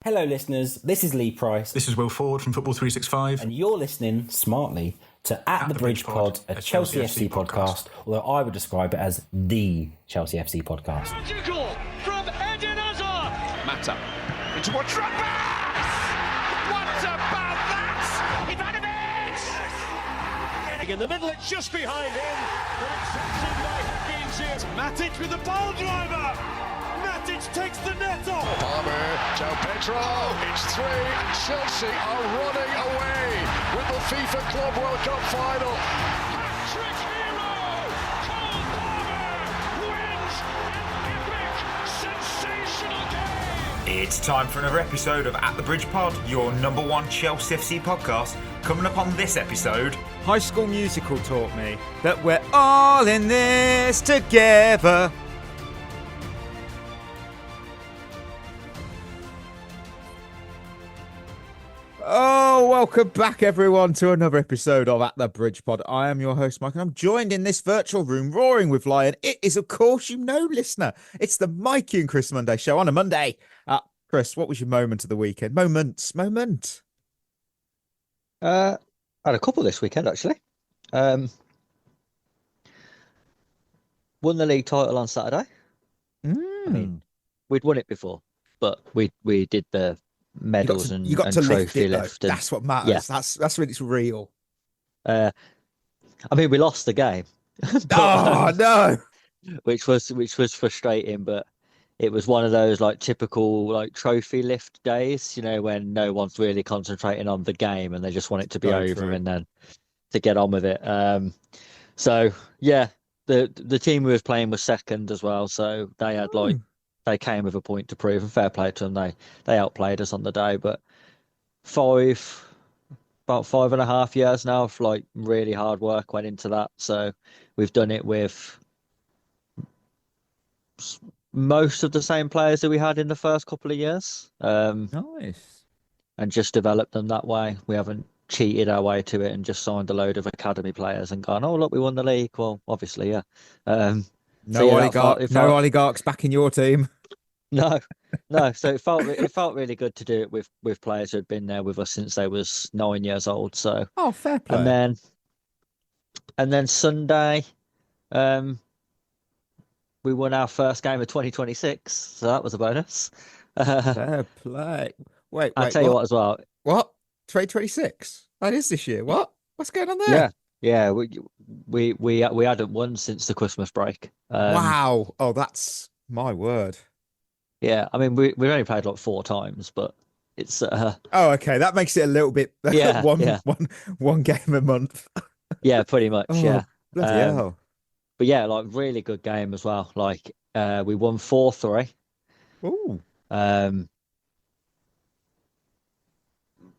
Hello, listeners. This is Lee Price. This is Will Ford from Football 365. And you're listening smartly to At the Bridge Pod, a Chelsea FC podcast, although I would describe it as the Chelsea FC podcast. Magical from Eden Hazard. Mata into a trap pass. What about that? In the middle, it's just behind him, but it's sent in by Hakim. Matic with the ball driver. Matic takes the net off. Palmer, João Pedro, it's three, and Chelsea are running away with the FIFA Club World Cup final. Hat-trick hero, Cole Palmer wins an epic, sensational game. It's time for another episode of At the Bridge Pod, your number one Chelsea FC podcast. Coming up on this episode, High School Musical taught me that we're all in this together. Oh, welcome back, everyone, to another episode of At the Bridge Pod. I am your host, Mike, and I'm joined in this virtual room, roaring with Lion. It is, of course, listener. It's the Mikey and Chris Monday show on a Monday. Chris, what was your moment of the weekend? Moment. I had a couple this weekend, actually. Won the league title on Saturday. I mean, we'd won it before, but we did the medals and trophy lift. That's what matters. Yeah. That's when it's real. I mean, we lost the game. No. Which was frustrating, but it was one of those typical trophy lift days, when no one's really concentrating on the game and they just want it to be over and then to get on with it. So yeah, the team we was playing was second as well, so they had they came with a point to prove, and fair play to them. They outplayed us on the day, but about 5.5 years now of really hard work went into that. So we've done it with most of the same players that we had in the first couple of years. Nice. And just developed them that way. We haven't cheated our way to it and just signed a load of academy players and gone, oh, look, we won the league. Well, obviously, yeah. No oligarchs back in your team. No. So it felt really good to do it with players who had been there with us since they was 9 years old. So fair play. And then Sunday, we won our first game of 2026, so that was a bonus. Fair play. Wait, I'll tell you what as well. What? 2026? That is this year. What? What's going on there? Yeah. We hadn't won since the Christmas break. Wow. Oh, that's my word. Yeah, I mean we've only played 4 times, but it's Oh, okay. That makes it a little bit one game a month. Yeah, pretty much. Yeah. Bloody hell. But yeah, really good game as well. We won 4-3. Ooh.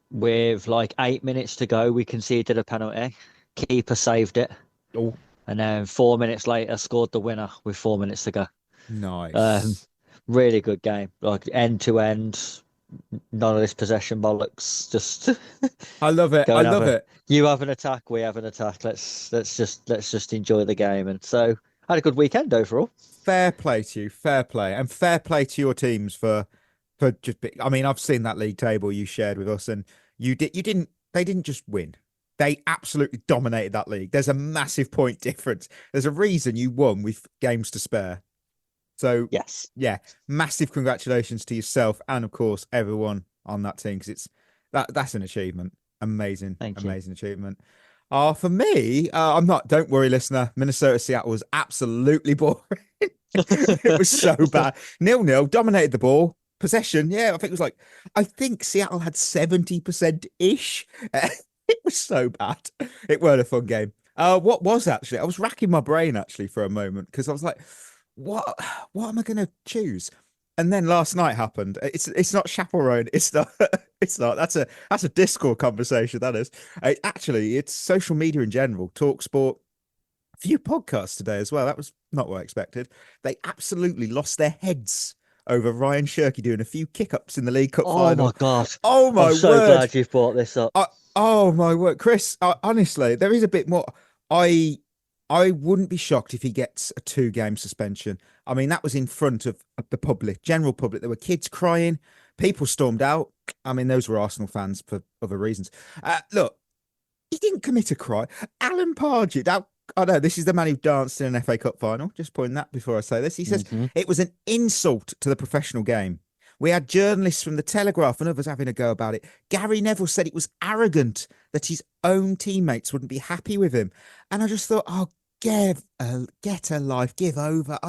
With 8 minutes to go, we conceded a penalty. Keeper saved it. Oh. And then 4 minutes later, scored the winner with 4 minutes to go. Nice. Really good game. End to end. None of this possession bollocks. Just I love it. I love it. You have an attack, we have an attack. Let's just enjoy the game. And so I had a good weekend overall. Fair play to you. Fair play. And fair play to your teams for just I mean, I've seen that league table you shared with us, and they didn't just win. They absolutely dominated that league. There's a massive point difference. There's a reason you won with games to spare. So yes, yeah, massive congratulations to yourself and of course everyone on that team, because that's an achievement. Amazing achievement. For me, I'm not. Don't worry, listener. Minnesota Seattle was absolutely boring. It was so bad. 0-0, dominated the ball. Possession, yeah, I think Seattle had 70% ish. It was so bad. It weren't a fun game. What was actually? I was racking my brain actually for a moment because I was like, what am I going to choose? And then last night happened. It's not chaperone. It's not. That's a Discord conversation. That is. It's social media in general. Talk sport. A few podcasts today as well. That was not what I expected. They absolutely lost their heads over Ryan Shirky doing a few kick-ups in the League Cup final. Oh my God. Oh my word. I'm so glad you've brought this up. Oh my word. Chris, honestly, there is a bit more. I wouldn't be shocked if he gets a 2-game suspension. I mean, that was in front of the public, general public. There were kids crying. People stormed out. I mean, those were Arsenal fans for other reasons. Look, he didn't commit a crime. Alan Pardew, I know this is the man who danced in an FA Cup final. Just pointing that before I say this. He says it was an insult to the professional game. We had journalists from the Telegraph and others having a go about it. Gary Neville said it was arrogant that his own teammates wouldn't be happy with him. And I just thought, oh, get a life, give over.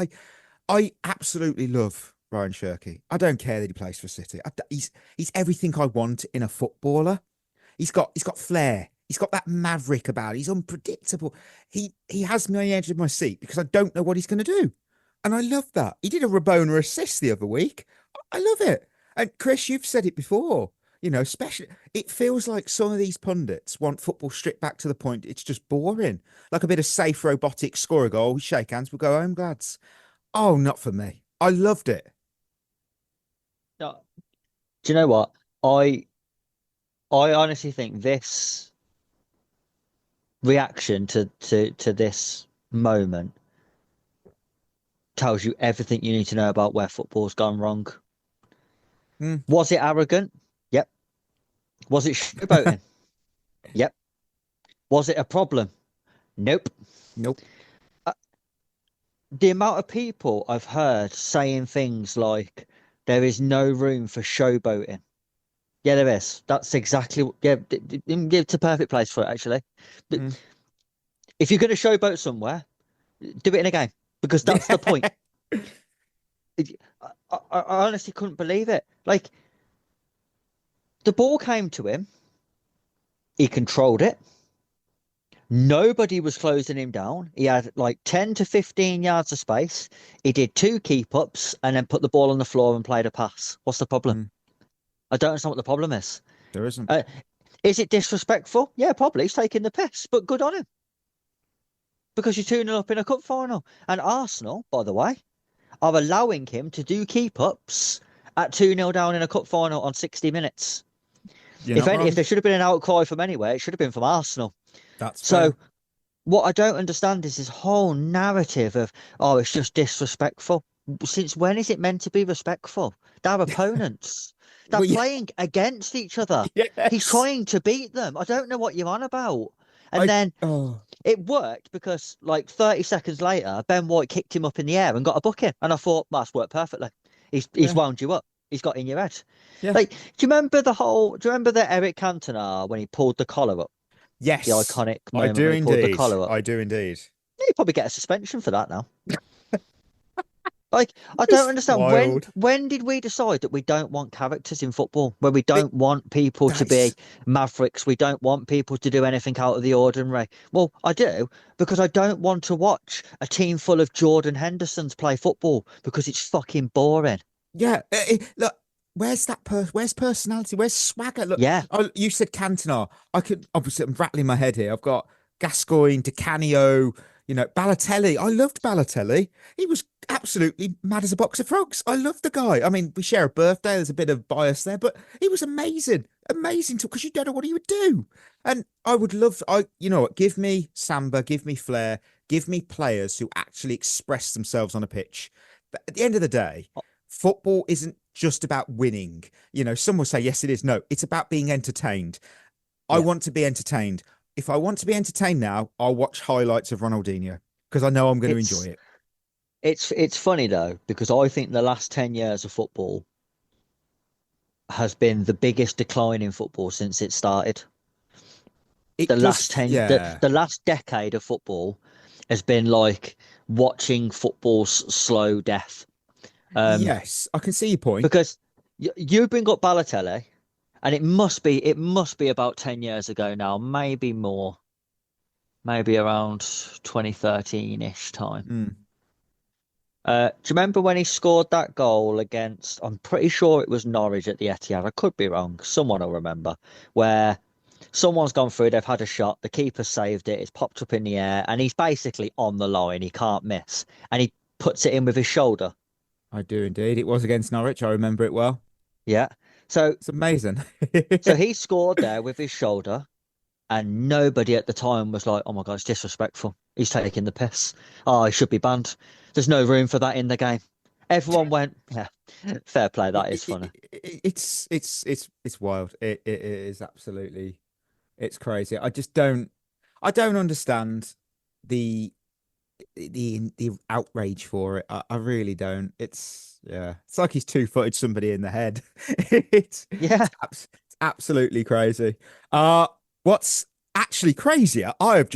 I absolutely love Ryan Shirky. I don't care that he plays for City. He's everything I want in a footballer. He's got flair. He's got that maverick about it. He's unpredictable. He has me on the edge of my seat because I don't know what he's going to do. And I love that. He did a Rabona assist the other week. I love it. And Chris, you've said it before, especially it feels like some of these pundits want football stripped back to the point it's just boring. Like a bit of safe robotics, score a goal, shake hands, we'll go home, lads. Oh, not for me. I loved it. No. Do you know what? I honestly think this reaction to this moment tells you everything you need to know about where football's gone wrong. Was it arrogant? Yep. Was it showboating? Yep. Was it a problem? Nope. The amount of people I've heard saying things like there is no room for showboating. Yeah, there is. That's exactly it's a perfect place for it, actually. But if you're going to showboat somewhere, do it in a game because that's the point. I honestly couldn't believe it. Like, the ball came to him. He controlled it. Nobody was closing him down. He had like 10 to 15 yards of space. He did 2 keep-ups and then put the ball on the floor and played a pass. What's the problem? I don't understand what the problem is. There isn't. Is it disrespectful? Yeah, probably. He's taking the piss, but good on him. Because you're 2-0 up in a cup final. And Arsenal, by the way, are allowing him to do keep-ups at 2-0 down in a cup final on 60 minutes. If there should have been an outcry from anywhere, it should have been from Arsenal. That's so. fair. What I don't understand is this whole narrative of, oh, it's just disrespectful. Since when is it meant to be respectful? They're opponents. They're playing against each other. Yes. He's trying to beat them. I don't know what you're on about. And it worked because like 30 seconds later, Ben White kicked him up in the air and got a booking. And I thought, that's worked perfectly. He's wound you up. He's got in your head. Yeah. Like, do you remember the Eric Cantona when he pulled the collar up? Yes. The iconic moment I do when he pulled indeed. the collar up. I do indeed. You probably get a suspension for that now. Like, I don't understand. When did we decide that we don't want characters in football? Where we don't want people to be mavericks? We don't want people to do anything out of the ordinary. Well, I do, because I don't want to watch a team full of Jordan Hendersons play football because it's fucking boring. Yeah. Look, where's that where's personality? Where's swagger? Look, yeah. You said Cantona. Obviously, I'm rattling my head here. I've got Gascoigne, Di Canio, Balotelli. I loved Balotelli. He was absolutely mad as a box of frogs. I love the guy. I mean, we share a birthday. There's a bit of bias there, but he was amazing because you don't know what he would do. And I would love, you know what? Give me Samba, give me flair, give me players who actually express themselves on a pitch. But at the end of the day, football isn't just about winning. Some will say, yes, it is. No, it's about being entertained. Yeah. I want to be entertained. If I want to be entertained now, I'll watch highlights of Ronaldinho because I know I'm going to enjoy it. It's funny though, because I think the last 10 years of football has been the biggest decline in football since it started. The last decade of football has been like watching football's slow death. Yes, I can see your point. Because you bring up Balotelli, and it must be about 10 years ago now, maybe more, maybe around 2013-ish time. Do you remember when he scored that goal against, I'm pretty sure it was Norwich at the Etihad, I could be wrong, someone will remember, where someone's gone through, they've had a shot, the keeper saved it, it's popped up in the air, and he's basically on the line, he can't miss, and he puts it in with his shoulder. I do indeed. It was against Norwich. I remember it well. Yeah. So it's amazing. So he scored there with his shoulder, and nobody at the time was like, oh my God, it's disrespectful. He's taking the piss. Oh, he should be banned. There's no room for that in the game. Everyone went, yeah, fair play. That is funny. It's wild. It is absolutely, it's crazy. I don't understand the the outrage for it. I really don't. It's like he's two-footed somebody in the head. Yeah. It's absolutely crazy. What's actually crazier? I've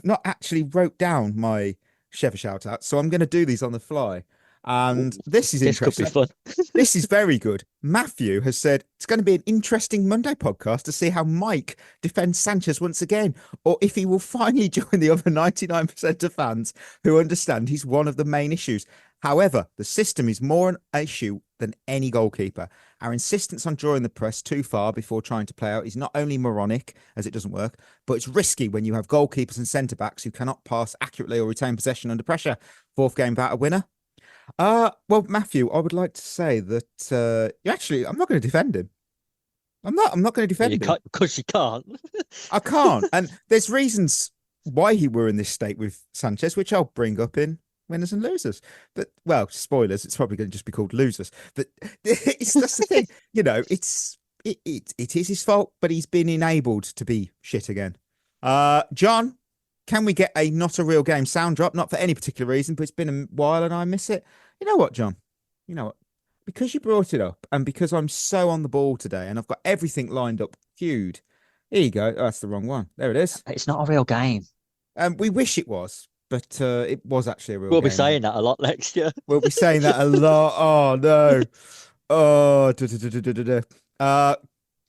not actually wrote down my Shevva shout out, so I'm going to do these on the fly. And this is This could be interesting. fun. This is very good. Matthew has said it's going to be an interesting Monday podcast to see how Mike defends Sanchez once again, or if he will finally join the other 99% of fans who understand he's one of the main issues. However, the system is more an issue than any goalkeeper. Our insistence on drawing the press too far before trying to play out is not only moronic, as it doesn't work, but it's risky when you have goalkeepers and centre-backs who cannot pass accurately or retain possession under pressure. Fourth game without a winner. Well, Matthew, I would like to say that I'm not going to defend him. I'm not going to defend him Because you can't. I can't. And there's reasons why he were in this state with Sanchez, which I'll bring up in winners and losers. But well, spoilers, it's probably going to just be called losers. But it's just the thing, it is his fault, but he's been enabled to be shit again. John, can we get a not a real game sound drop? Not for any particular reason, but it's been a while and I miss it. You know what, John? You know what? Because you brought it up and because I'm so on the ball today and I've got everything lined up, queued. Here you go. Oh, that's the wrong one. There it is. It's not a real game. We wish it was, but it was actually a real game. We'll be saying that a lot next year. We'll be saying that a lot. Oh, no. Oh,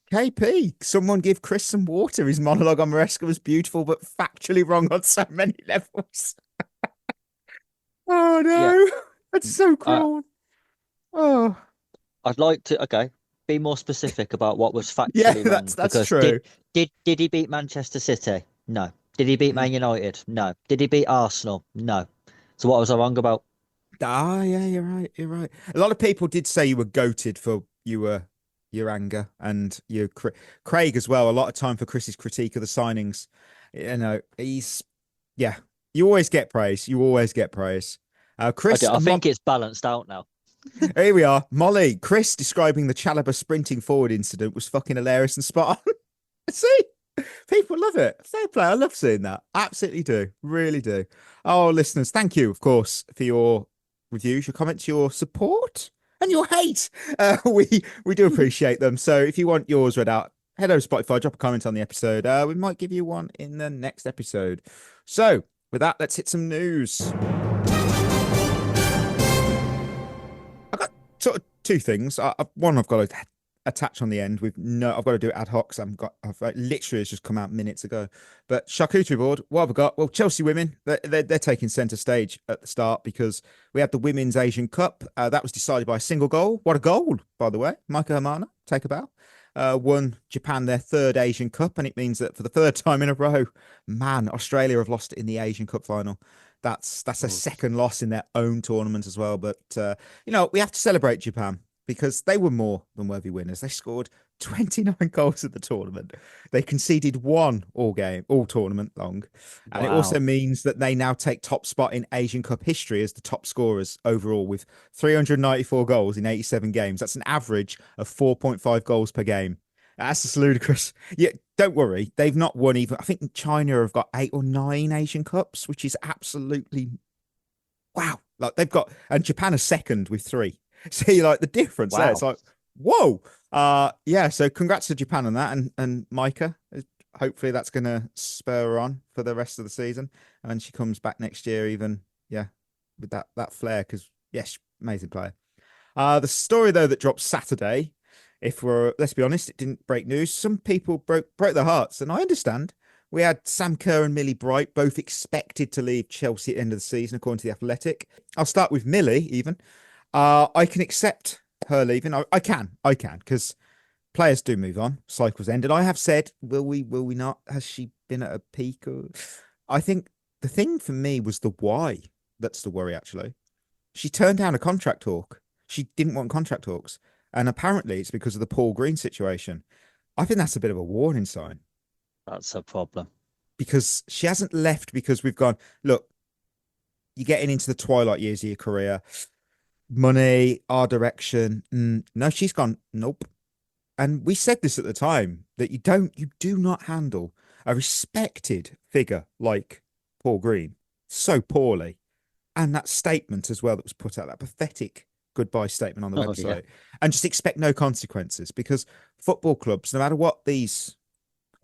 KP, someone give Chris some water. His monologue on Maresca was beautiful, but factually wrong on so many levels. Oh, no. Yeah. That's so cruel. I'd like to, be more specific about what was factually wrong. That's true. Did he beat Manchester City? No. Did he beat Man United? No. Did he beat Arsenal? No. So what was I wrong about? Yeah, you're right. You're right. A lot of people did say you were goated for your anger and your Craig as well. A lot of time for Chris's critique of the signings. You always get praise. You always get praise. Chris, I think it's balanced out now. Here we are. Molly, Chris describing the Chalobah sprinting forward incident was fucking hilarious and spot on. See? People love it. Fair play. I love seeing that. Absolutely do. Really do. Oh, listeners, thank you, of course, for your reviews, your comments, your support, and your hate. We do appreciate them. So if you want yours read out, head over to Spotify, drop a comment on the episode. We might give you one in the next episode. So with that, let's hit some news. I've got sort of two things. One, I've got to attach on the end with I've got to do it ad hoc. I've literally it's just come out minutes ago. But charcuterie board, what have we got? Well, Chelsea women, they're taking centre stage at the start because we had the Women's Asian Cup. That was decided by a single goal. What a goal, by the way. Micah Hamana, take a bow. Won Japan their third Asian Cup, and it means that for the third time in a row, Australia have lost it in the Asian Cup final. That's a second loss in their own tournament as well. But, we have to celebrate Japan because they were more than worthy winners. They scored 29 goals in the tournament. They conceded one all tournament long. And It also means that they now take top spot in Asian Cup history as the top scorers overall with 394 goals in 87 games. That's an average of 4.5 goals per game. That's just ludicrous. Yeah, don't worry. They've not won even. I think China have got 8 or 9 Asian Cups, which is absolutely wow. Like they've got, and Japan is second with 3. See, like the difference there. It's like, whoa. So congrats to Japan on that. And Micah, hopefully that's going to spur her on for the rest of the season. And then she comes back next year, even, with that flair, because, yes, amazing player. The story, though, that dropped Saturday, let's be honest, it didn't break news. Some people broke their hearts, and I understand. We had Sam Kerr and Millie Bright both expected to leave Chelsea at the end of the season, according to The Athletic. I'll start with Millie, even. I can accept her leaving. I can, because players do move on. Cycles end. And I have said, will we not? Has she been at a peak? I think the thing for me was the why. That's the worry, actually. She turned down a contract talk. She didn't want contract talks. And apparently it's because of the Paul Green situation. I think that's a bit of a warning sign. That's a problem. Because she hasn't left because we've gone, look, you're getting into the twilight years of your career. money, our direction. No, she's gone, nope. And we said this at the time that you do not handle a respected figure like Paul Green so poorly. And that statement as well that was put out, that pathetic goodbye statement on the website, and just expect no consequences, because football clubs, no matter what these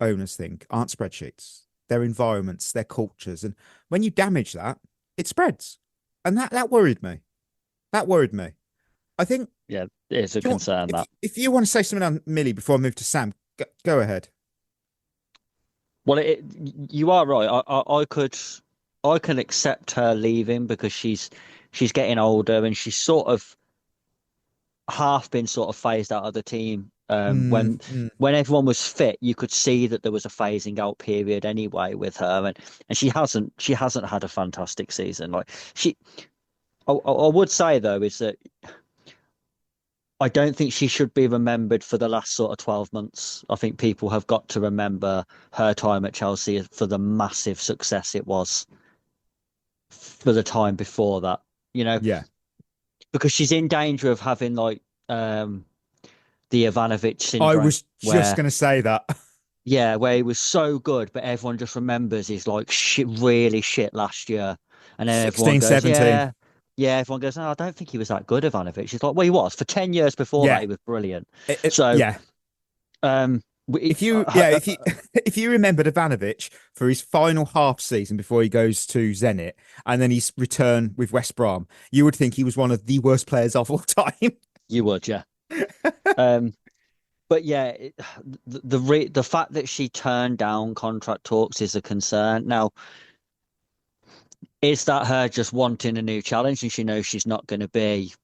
owners think, aren't spreadsheets. Their environments, their cultures. And when you damage that, it spreads. And that worried me. That worried me. I think. Yeah, it's a concern that. If you want to say something on Millie before I move to Sam, go ahead. Well, you are right. I can accept her leaving because she's getting older and she's sort of half been sort of phased out of the team. When everyone was fit, you could see that there was a phasing out period anyway with her, and she hasn't had a fantastic season. Like I would say though is that I don't think she should be remembered for the last sort of 12 months. I think people have got to remember her time at Chelsea for the massive success it was for the time before that, Yeah. Because she's in danger of having like the Ivanovic syndrome. I was just going to say that. Yeah, where he was so good, but everyone just remembers he's like really shit last year. And then 16, everyone goes, 17. Yeah, everyone goes, no, I don't think he was that good, Ivanovic. He's like, well, he was. For 10 years before that, he was brilliant. Yeah. If you remembered Ivanovic for his final half season before he goes to Zenit and then his return with West Brom, you would think he was one of the worst players of all time. You would, yeah. But yeah, the fact that she turned down contract talks is a concern. Now, is that her just wanting a new challenge and she knows she's not going to be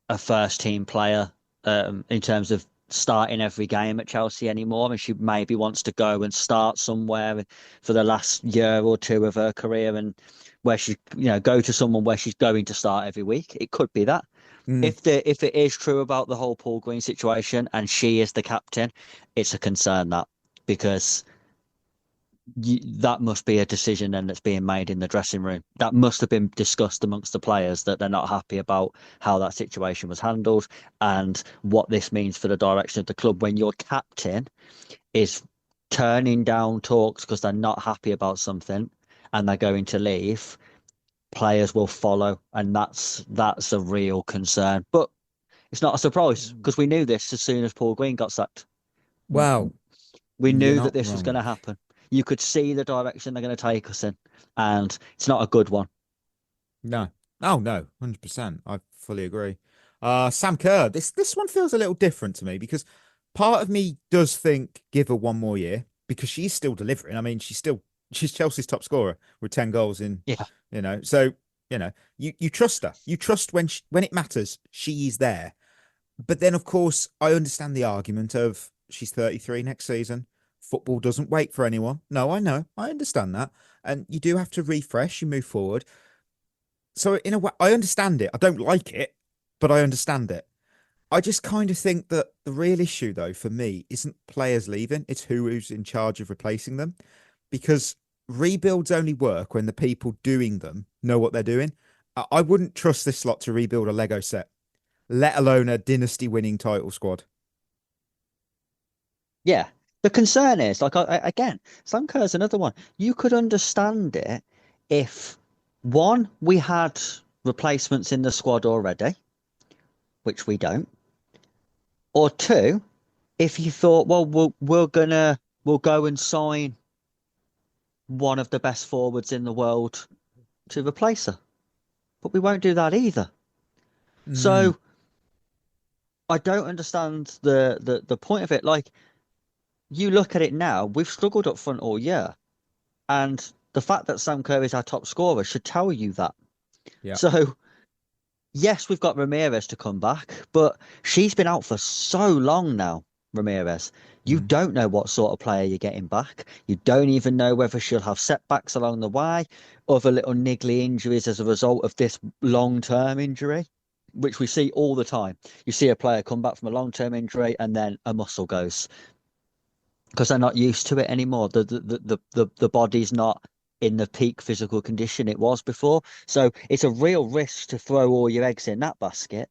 a first team player in terms of starting every game at Chelsea anymore, and she maybe wants to go and start somewhere for the last year or two of her career, and where she go to someone where she's going to start every week? It could be that. If it is true about the whole Paul Green situation and she is the captain, it's a concern that, because that must be a decision then that's being made in the dressing room. That must have been discussed amongst the players, that they're not happy about how that situation was handled and what this means for the direction of the club. When your captain is turning down talks because they're not happy about something and they're going to leave, players will follow, and that's a real concern. But it's not a surprise because we knew this as soon as Paul Green got sacked. Wow. We knew that this was going to happen. You could see the direction they're going to take us in, and it's not a good one. No. Oh, no, 100%. I fully agree. Sam Kerr, this one feels a little different to me, because part of me does think give her one more year, because she's still delivering. I mean, she's Chelsea's top scorer with 10 goals in, so, you trust her. You trust when it matters, she is there. But then, of course, I understand the argument of she's 33 next season. Football doesn't wait for anyone. No, I know. I understand that. And you do have to refresh, you move forward. So in a way, I understand it. I don't like it, but I understand it. I just kind of think that the real issue, though, for me, isn't players leaving. It's who's in charge of replacing them. Because rebuilds only work when the people doing them know what they're doing. I wouldn't trust this lot to rebuild a Lego set, let alone a dynasty-winning title squad. Yeah. The concern is, like, again, Sam Kerr's another one. You could understand it if, one, we had replacements in the squad already, which we don't. Or two, if you thought, well, we'll go and sign one of the best forwards in the world to replace her. But we won't do that either. So I don't understand the point of it. Like, you look at it now, we've struggled up front all year. And the fact that Sam Kerr is our top scorer should tell you that. Yeah. So, yes, we've got Ramirez to come back, but she's been out for so long now, Ramirez. You don't know what sort of player you're getting back. You don't even know whether she'll have setbacks along the way, other little niggly injuries as a result of this long-term injury, which we see all the time. You see a player come back from a long-term injury and then a muscle goes, because they're not used to it anymore. The body's not in the peak physical condition it was before. So it's a real risk to throw all your eggs in that basket.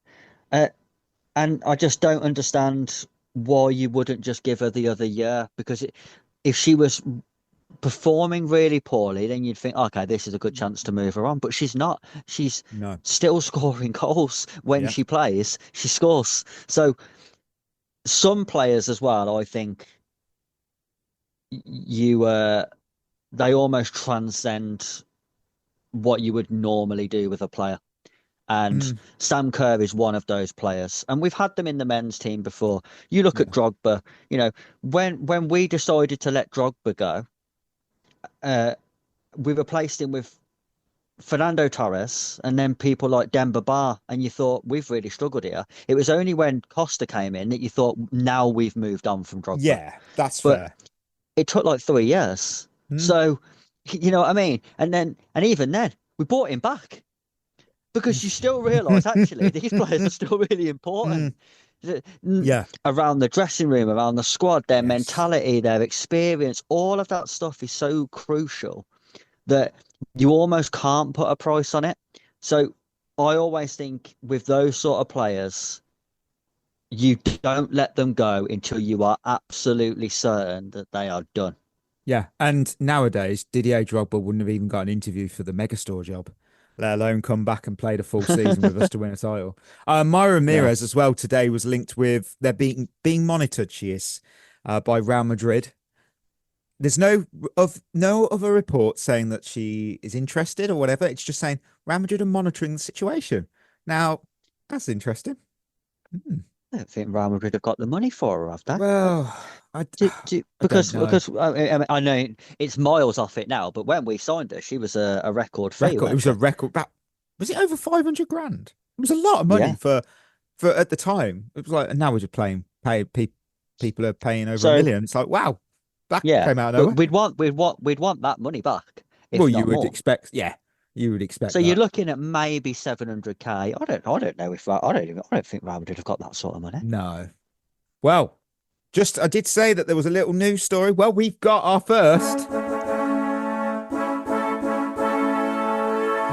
And I just don't understand why you wouldn't just give her the other year, because if she was performing really poorly, then you'd think, okay, this is a good chance to move her on. But she's not. She's still scoring goals when she plays. She scores. So some players as well, I think they almost transcend what you would normally do with a player. And Sam Kerr is one of those players. And we've had them in the men's team before. You look at Drogba, you know, when we decided to let Drogba go, we replaced him with Fernando Torres and then people like Demba Ba, and you thought, we've really struggled here. It was only when Costa came in that you thought, now we've moved on from Drogba. Yeah, that's fair. It took like 3 years. So, you know what I mean? And even then, we brought him back. Because you still realise, actually, these players are still really important. Around the dressing room, around the squad, their mentality, their experience, all of that stuff is so crucial that you almost can't put a price on it. So I always think with those sort of players, you don't let them go until you are absolutely certain that they are done. Yeah, and nowadays, Didier Drogba wouldn't have even got an interview for the Megastore job, let alone come back and play the full season with us to win a title. Myra Ramirez as well today was linked with their being monitored. She is by Real Madrid. There's no other report saying that she is interested or whatever. It's just saying Real Madrid are monitoring the situation. Now, that's interesting. I don't think Real Madrid have got the money for her, have they? Well, because I know it's miles off it now, but when we signed her, she was a record fee. It was a record. Was it over 500 grand? It was a lot of money for at the time. It was like, and now we're just people are paying over $1 million. It's like, wow, that came out of nowhere. We'd want that money back. Well, you would expect, you would expect. So you're looking at maybe 700k. I don't know if I don't think Real Madrid have got that sort of money. No. Well, I did say that there was a little news story. Well, we've got our first.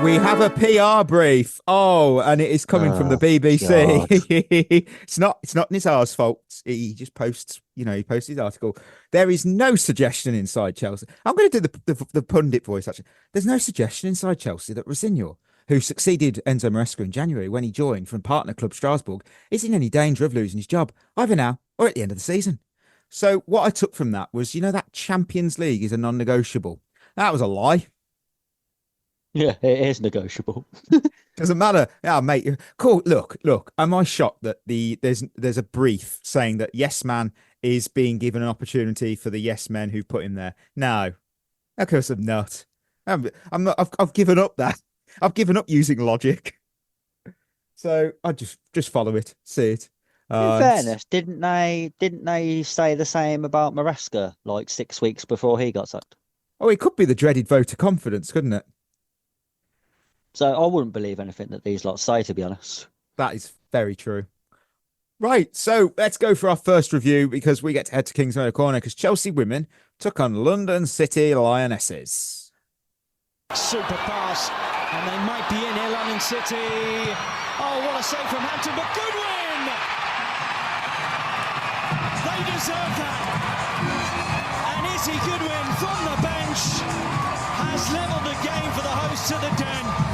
We have a PR brief. Oh, and it is coming from the BBC. It's not Nizar's fault. He just posts, he posts his article. There is no suggestion inside Chelsea. I'm going to do the pundit voice, actually. There's no suggestion inside Chelsea that Rosenior, who succeeded Enzo Maresca in January when he joined from partner club Strasbourg, is in any danger of losing his job, either now or at the end of the season. So what I took from that was, that Champions League is a non-negotiable. That was a lie. Yeah, it is negotiable. Doesn't matter. Yeah, mate. Cool. Look. Am I shocked that there's a brief saying that Yes Man is being given an opportunity for the Yes Men who put him there? No, of course I'm not. I'm not. I've given up that. I've given up using logic. So I just follow it, see it. In fairness, didn't they say the same about Maresca like 6 weeks before he got sacked? Oh, it could be the dreaded vote of confidence, couldn't it? So I wouldn't believe anything that these lot say, to be honest. That is very true. Right, so let's go for our first review because we get to head to Kingsmeadow Corner because Chelsea women took on London City Lionesses. Super pass, and they might be in here, London City. Oh, what a save from Hampton, but good win! They deserve that. And Izzy Goodwin from the bench has levelled the game for the hosts of the Den.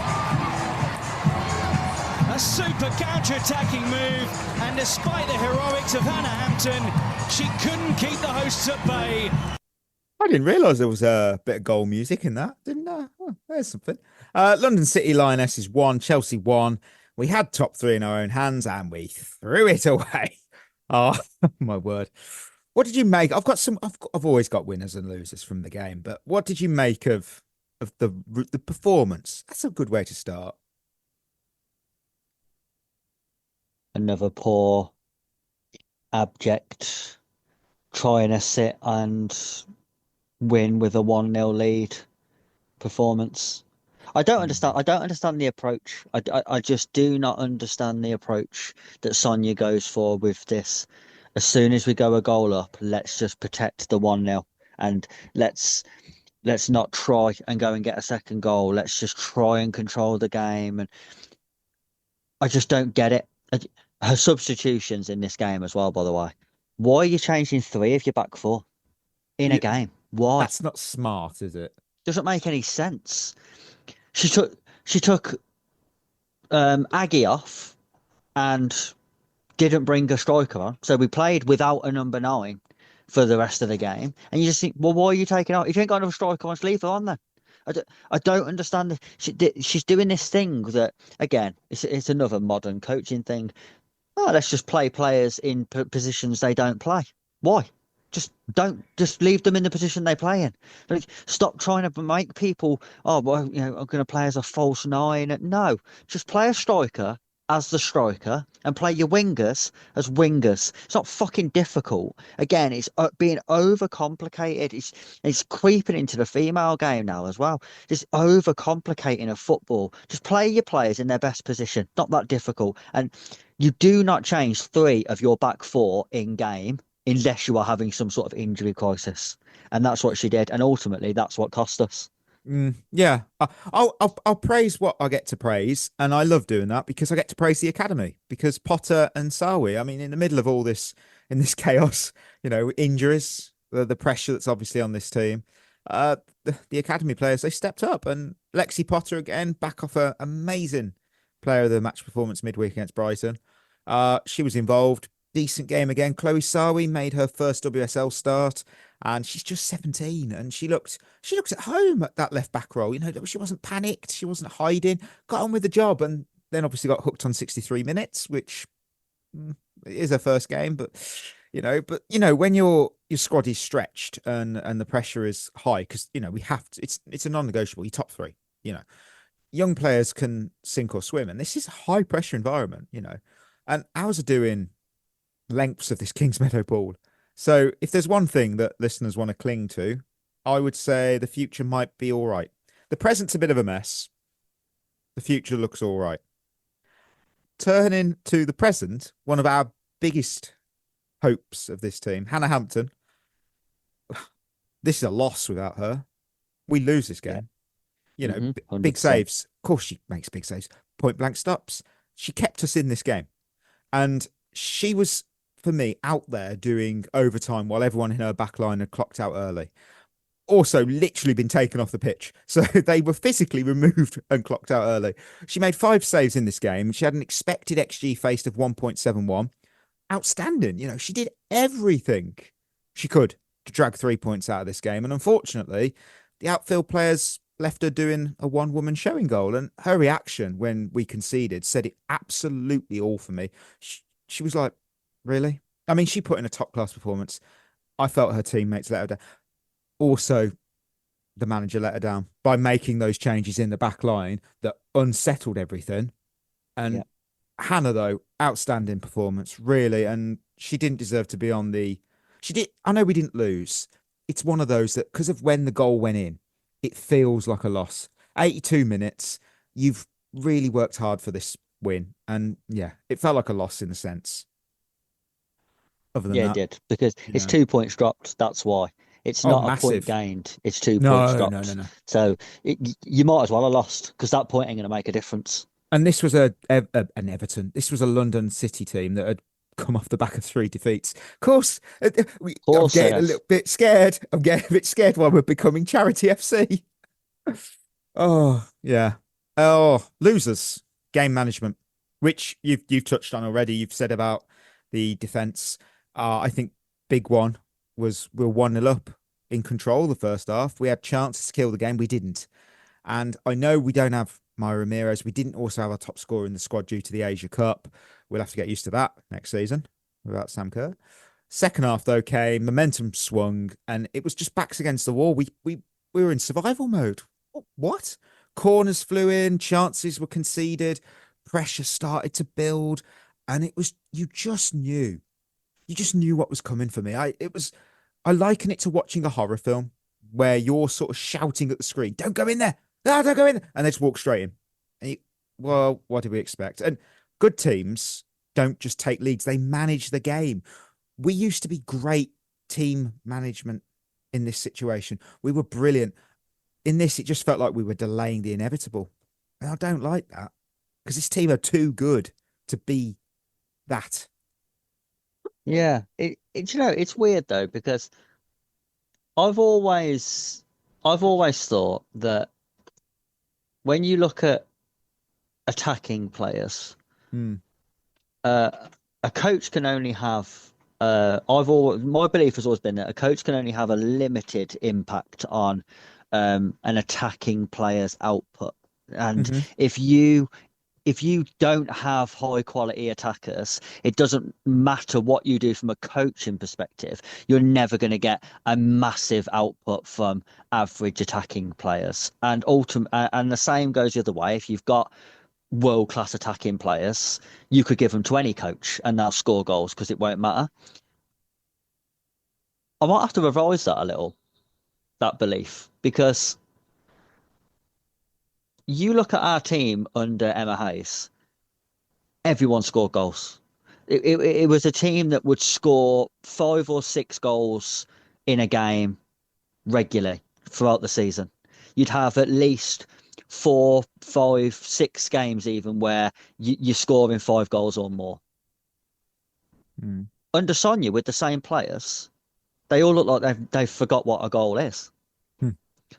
A super counter-attacking move, and despite the heroics of Hannah Hampton, she couldn't keep the hosts at bay. I didn't realise there was a bit of goal music in that, didn't I? Oh, there's something. London City Lionesses won, Chelsea won. We had top 3 in our own hands, and we threw it away. Oh, my word. What did you make? I've always got winners and losers from the game, but what did you make of the performance? That's a good way to start. Another poor, abject, trying to sit and win with a 1-0 lead performance. I don't understand the approach. I just do not understand the approach that Sonia goes for with this. As soon as we go a goal up, let's just protect the 1-0 and let's let's not try and go and get a second goal. Let's just try and control the game. And I just don't get it. Her substitutions in this game as well, by the way. Why are you changing 3 of your back 4 in a game? Why? That's not smart, is it? Doesn't make any sense. She took Aggie off and didn't bring a striker on. So we played without a number 9 for the rest of the game. And you just think, well, why are you taking out? If you ain't got another striker on, leave her on then. I don't understand. She's doing this thing that, again, it's another modern coaching thing. Oh, let's just play players in positions they don't play. Why? Just leave them in the position they play in. Like, stop trying to make people, oh, well, I'm going to play as a false 9. No, just play a striker as the striker and play your wingers as wingers. It's not fucking difficult. Again, it's being overcomplicated. It's creeping into the female game now as well. Just overcomplicating a football. Just play your players in their best position. Not that difficult. And you do not change 3 of your back 4 in game unless you are having some sort of injury crisis. And that's what she did. And ultimately, that's what cost us. Yeah, I'll praise what I get to praise, and I love doing that because I get to praise the academy. Because Potter and Sawi, I mean, in the middle of all this, in this chaos, injuries, the pressure that's obviously on this team, the academy players, they stepped up, and Lexi Potter again back off a amazing player of the match performance midweek against Brighton. She was involved. Decent game again. Chloe Sawi made her first WSL start, and she's just 17, and she looked at home at that left back role. She wasn't panicked, she wasn't hiding, got on with the job, and then obviously got hooked on 63 minutes, which is her first game. But when your squad is stretched and the pressure is high, because we have to, it's a non-negotiable. You top 3. Young players can sink or swim, and this is a high pressure environment. And ours are doing lengths of this Kingsmeadow ball. So if there's one thing that listeners want to cling to, I would say the future might be all right. The present's a bit of a mess. The future looks all right. Turning to the present, one of our biggest hopes of this team, Hannah Hampton. This is a loss without her. We lose this game. Big saves. Of course she makes big saves. Point blank stops. She kept us in this game. And she was, for me, out there doing overtime while everyone in her back line had clocked out early. Also, literally been taken off the pitch. So they were physically removed and clocked out early. She made 5 saves in this game. She had an expected XG faced of 1.71. Outstanding. She did everything she could to drag 3 points out of this game. And unfortunately, the outfield players left her doing a one-woman showing goal. And her reaction when we conceded said it absolutely all for me. She was like, really? I mean, she put in a top-class performance. I felt her teammates let her down. Also, the manager let her down by making those changes in the back line that unsettled everything. And Hannah, though, outstanding performance, really. And she didn't deserve to be on the... I know we didn't lose. It's one of those that, because of when the goal went in, it feels like a loss. 82 minutes. You've really worked hard for this win. And it felt like a loss in a sense. Other than that, it did, because it's 2 points dropped. That's why. It's not massive. A point gained. It's 2 points dropped. No. So you might as well have lost, because that point ain't going to make a difference. And this was an Everton. This was a London City team that had come off the back of 3 defeats. Of course, I'm getting a little bit scared. I'm getting a bit scared while we're becoming Charity FC. Oh, yeah. Oh, losers. Game management, which you've touched on already. You've said about the defence. I think big one was we're 1-0 up in control the first half. We had chances to kill the game. We didn't. And I know we don't have Maya Ramirez. We didn't also have our top scorer in the squad due to the Asia Cup. We'll have to get used to that next season without Sam Kerr. Second half, though, came. Momentum swung. And it was just backs against the wall. We were in survival mode. What? Corners flew in. Chances were conceded. Pressure started to build. And it was, you just knew what was coming for me. I liken it to watching a horror film where you're sort of shouting at the screen, don't go in there. No, don't go in there. And they just walk straight in. And well, what do we expect? And good teams don't just take leads. They manage the game. We used to be great team management in this situation. We were brilliant. in this, it just felt like we were delaying the inevitable. And I don't like that because this team are too good to be that. Yeah, it's weird though because I've always thought that when you look at attacking players, Hmm. A coach can only have. My belief has always been that a coach can only have a limited impact on an attacking player's output, and Mm-hmm. if you don't have high quality attackers, it doesn't matter what you do from a coaching perspective. You're never going to get a massive output from average attacking players, and the same goes the other way. If you've got world class attacking players, you could give them to any coach and they'll score goals because it won't matter. I might have to revise that a little, that belief, because you look at our team under Emma Hayes, everyone scored goals. It was a team that would score 5 or 6 goals in a game regularly throughout the season. You'd have at least 4, 5, 6 games even where you're scoring 5 goals or more. Mm. Under Sonia, with the same players, they all look like they've forgot what a goal is. Hmm.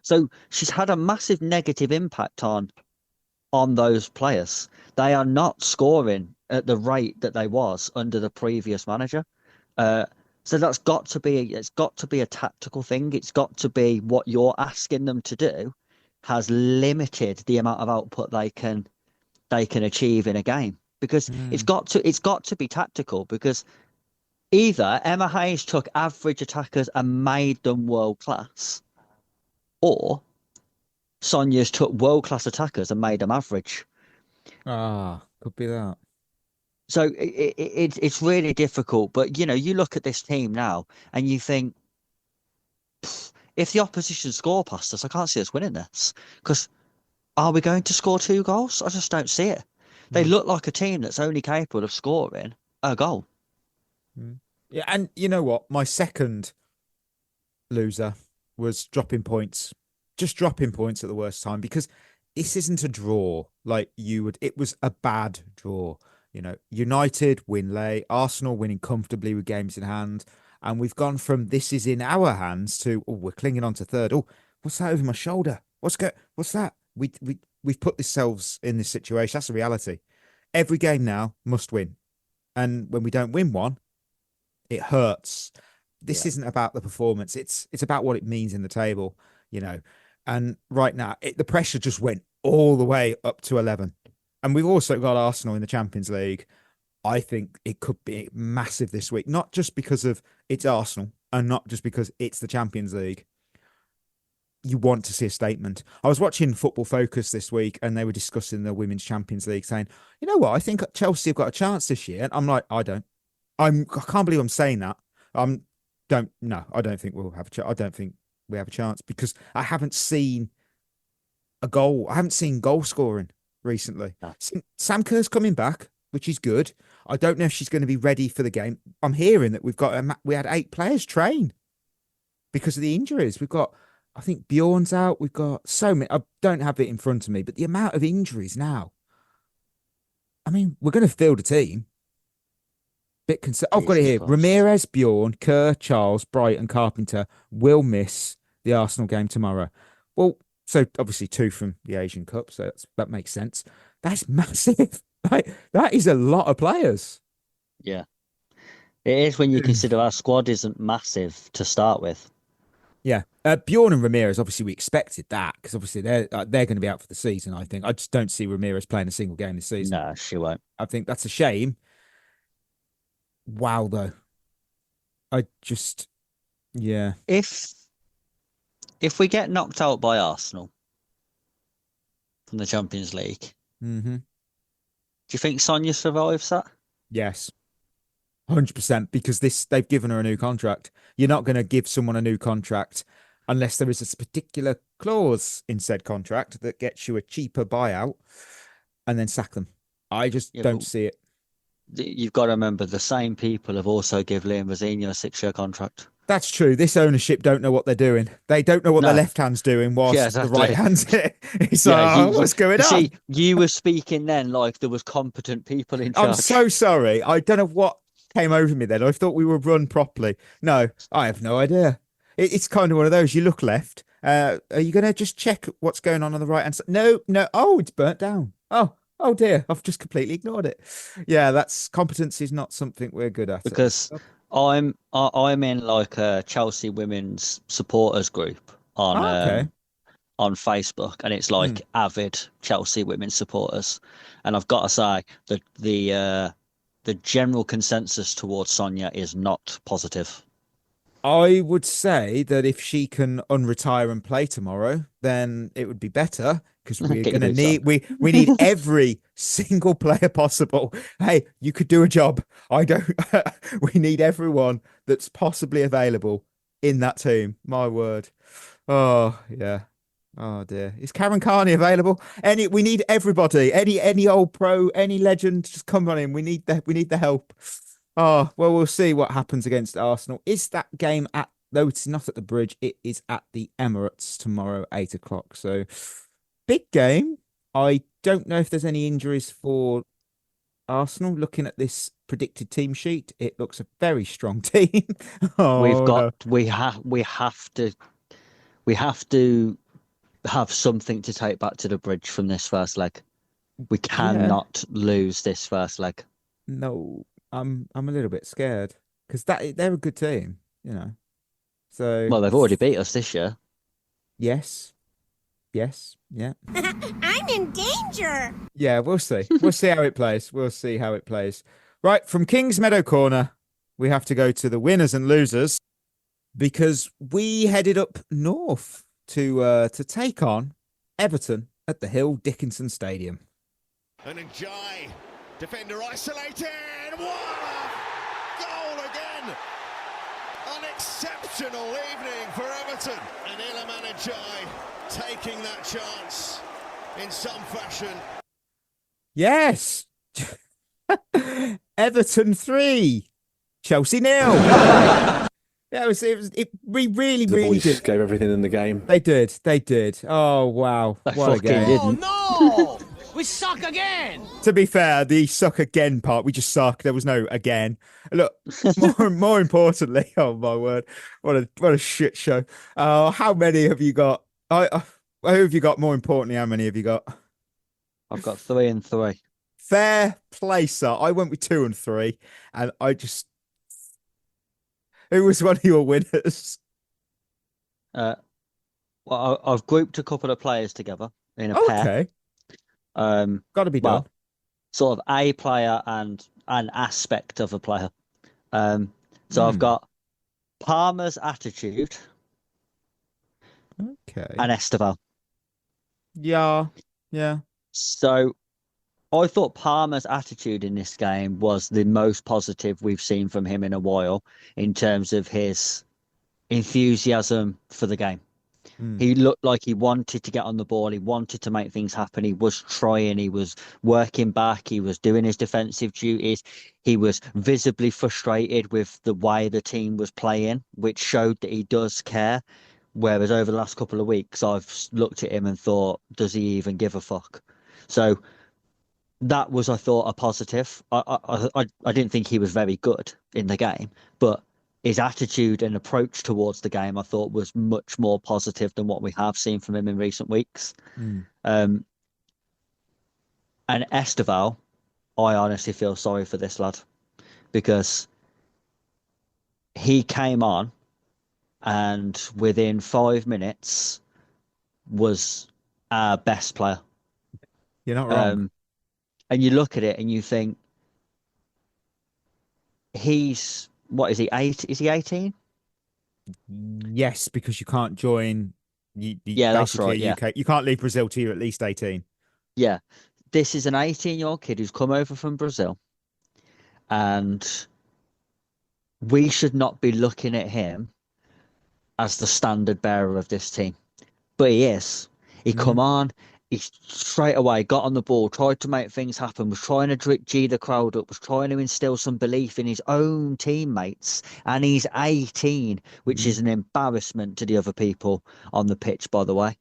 So she's had a massive negative impact on those players. They are not scoring at the rate that they was under the previous manager. So it's got to be a tactical thing. It's got to be what you're asking them to do has limited the amount of output they can achieve in a game because it's got to be tactical because either Emma Hayes took average attackers and made them world class, or Sonia's took world class attackers and made them average. Could be that. So it's really difficult. But you look at this team now and you think, if the opposition score past us, I can't see us winning this. Because are we going to score 2 goals? I just don't see it. They look like a team that's only capable of scoring a goal. Yeah, and you know what? My second loser was dropping points. Just dropping points at the worst time because this isn't a draw like you would. It was a bad draw. United win late, Arsenal winning comfortably with games in hand, and we've gone from this is in our hands to we're clinging on to third. Oh, what's that over my shoulder? What's that? We've put ourselves in this situation. That's the reality. Every game now must win, and when we don't win one, it hurts. This isn't about the performance. It's about what it means in the table, And right now, the pressure just went all the way up to 11. And we've also got Arsenal in the Champions League. I think it could be massive this week, not just because of it's Arsenal and not just because it's the Champions League. You want to see a statement. I was watching Football Focus this week and they were discussing the Women's Champions League saying, you know what, I think Chelsea have got a chance this year. And I'm like, I don't. I can't believe I'm saying that. I don't think we'll have a chance. I don't think we have a chance because I haven't seen a goal. I haven't seen goal scoring recently. No. Sam Kerr's coming back, which is good. I don't know if she's going to be ready for the game. I'm hearing that we had 8 players train because of the injuries. I think Bjorn's out. We've got so many. I don't have it in front of me, but the amount of injuries now. I mean, we're going to field a team. I've got it here. Ramirez, Bjorn, Kerr, Charles, Bright, and Carpenter will miss the Arsenal game tomorrow. Well, so obviously 2 from the Asian Cup, so that makes sense. That's massive. That is a lot of players. Yeah, it is when you consider our squad isn't massive to start with. Yeah, Bjorn and Ramirez. Obviously, we expected that because obviously they're going to be out for the season. I think I just don't see Ramirez playing a single game this season. No, she won't. I think that's a shame. Wow, though. Yeah. If we get knocked out by Arsenal from the Champions League, Mm-hmm. do you think Sonia survives that? Yes. 100%, because they've given her a new contract. You're not going to give someone a new contract unless there is a particular clause in said contract that gets you a cheaper buyout and then sack them. I just don't see it. You've got to remember the same people have also given Liam Rosenior a 6-year contract. That's true. This ownership don't know what they're doing. They don't know what No. their left hand's doing whilst Yeah, the exactly. right hand's it. It's Yeah, like, oh, what's going on? See, you were speaking then like there was competent people in charge. I'm so sorry. I don't know what came over me then. I thought we were run properly. No, I have no idea. It's kind of one of those. You look left. Are you going to just check what's going on the right hand side? No, no. Oh, it's burnt down. Oh dear. I've just completely ignored it. Yeah, that's competence is not something we're good at. Because I'm in like a Chelsea women's supporters group on on Facebook, and it's like avid Chelsea women's supporters, and I've got to say that the general consensus towards Sonia is not positive. I would say that if she can unretire and play tomorrow, then it would be better because we're going to need we need every single player possible. Hey, you could do a job. I don't. We need everyone that's possibly available in that team. My word. Oh yeah. Oh dear. Is Karen Carney available? We need everybody. Any old pro, any legend, just come on in. We need the help. Oh, well, we'll see what happens against Arsenal. Is that game though it's not at the Bridge, it is at the Emirates tomorrow, 8 o'clock. So big game. I don't know if there's any injuries for Arsenal. Looking at this predicted team sheet, it looks a very strong team. We have to have something to take back to the Bridge from this first leg. We cannot lose this first leg. No. I'm a little bit scared because they're a good team, you know. So well, they've already beat us this year. Yes, yeah. I'm in danger. Yeah, we'll see. We'll see how it plays. Right, from Kingsmeadow Corner, we have to go to the winners and losers because we headed up north to take on Everton at the Hill Dickinson Stadium. And Njai, defender isolated. What a goal again! An exceptional evening for Everton. And Iliman Njai taking that chance in some fashion. Yes. Everton 3, Chelsea 0. Yeah, we really did. Gave everything in the game. They did. Oh wow, what a game! Oh no! We suck again. To be fair, the suck again part, we just suck. There was no again. Look, more importantly, oh my word, what a shit show. How many have you got? Who have you got? More importantly, how many have you got? I've got 3 and 3. Fair play, sir. I went with 2 and 3, and I just. Who was one of your winners? Well, I've grouped a couple of players together in a pair. Okay. Got to be done. Sort of a player and an aspect of a player. So I've got Palmer's attitude. Okay. And Esteval. Yeah. So I thought Palmer's attitude in this game was the most positive we've seen from him in a while in terms of his enthusiasm for the game. He looked like he wanted to get on the ball. He wanted to make things happen. He was trying. He was working back. He was doing his defensive duties. He was visibly frustrated with the way the team was playing, which showed that he does care. Whereas over the last couple of weeks, I've looked at him and thought, does he even give a fuck? So that was, I thought, a positive. I didn't think he was very good in the game, but his attitude and approach towards the game, I thought, was much more positive than what we have seen from him in recent weeks. And Esteval, I honestly feel sorry for this lad because he came on and within 5 minutes was our best player. You're not wrong. And you look at it and you think, he's... What is he? 8? Is he 18? Yes, because you can't join. Yeah, that's right. Yeah. You can't leave Brazil till you're at least 18. Yeah, this is an 18-year-old kid who's come over from Brazil, and we should not be looking at him as the standard bearer of this team, but he is. He come on, he straight away got on the ball, tried to make things happen, was trying to G the crowd up, was trying to instill some belief in his own teammates. And he's 18, which is an embarrassment to the other people on the pitch, by the way.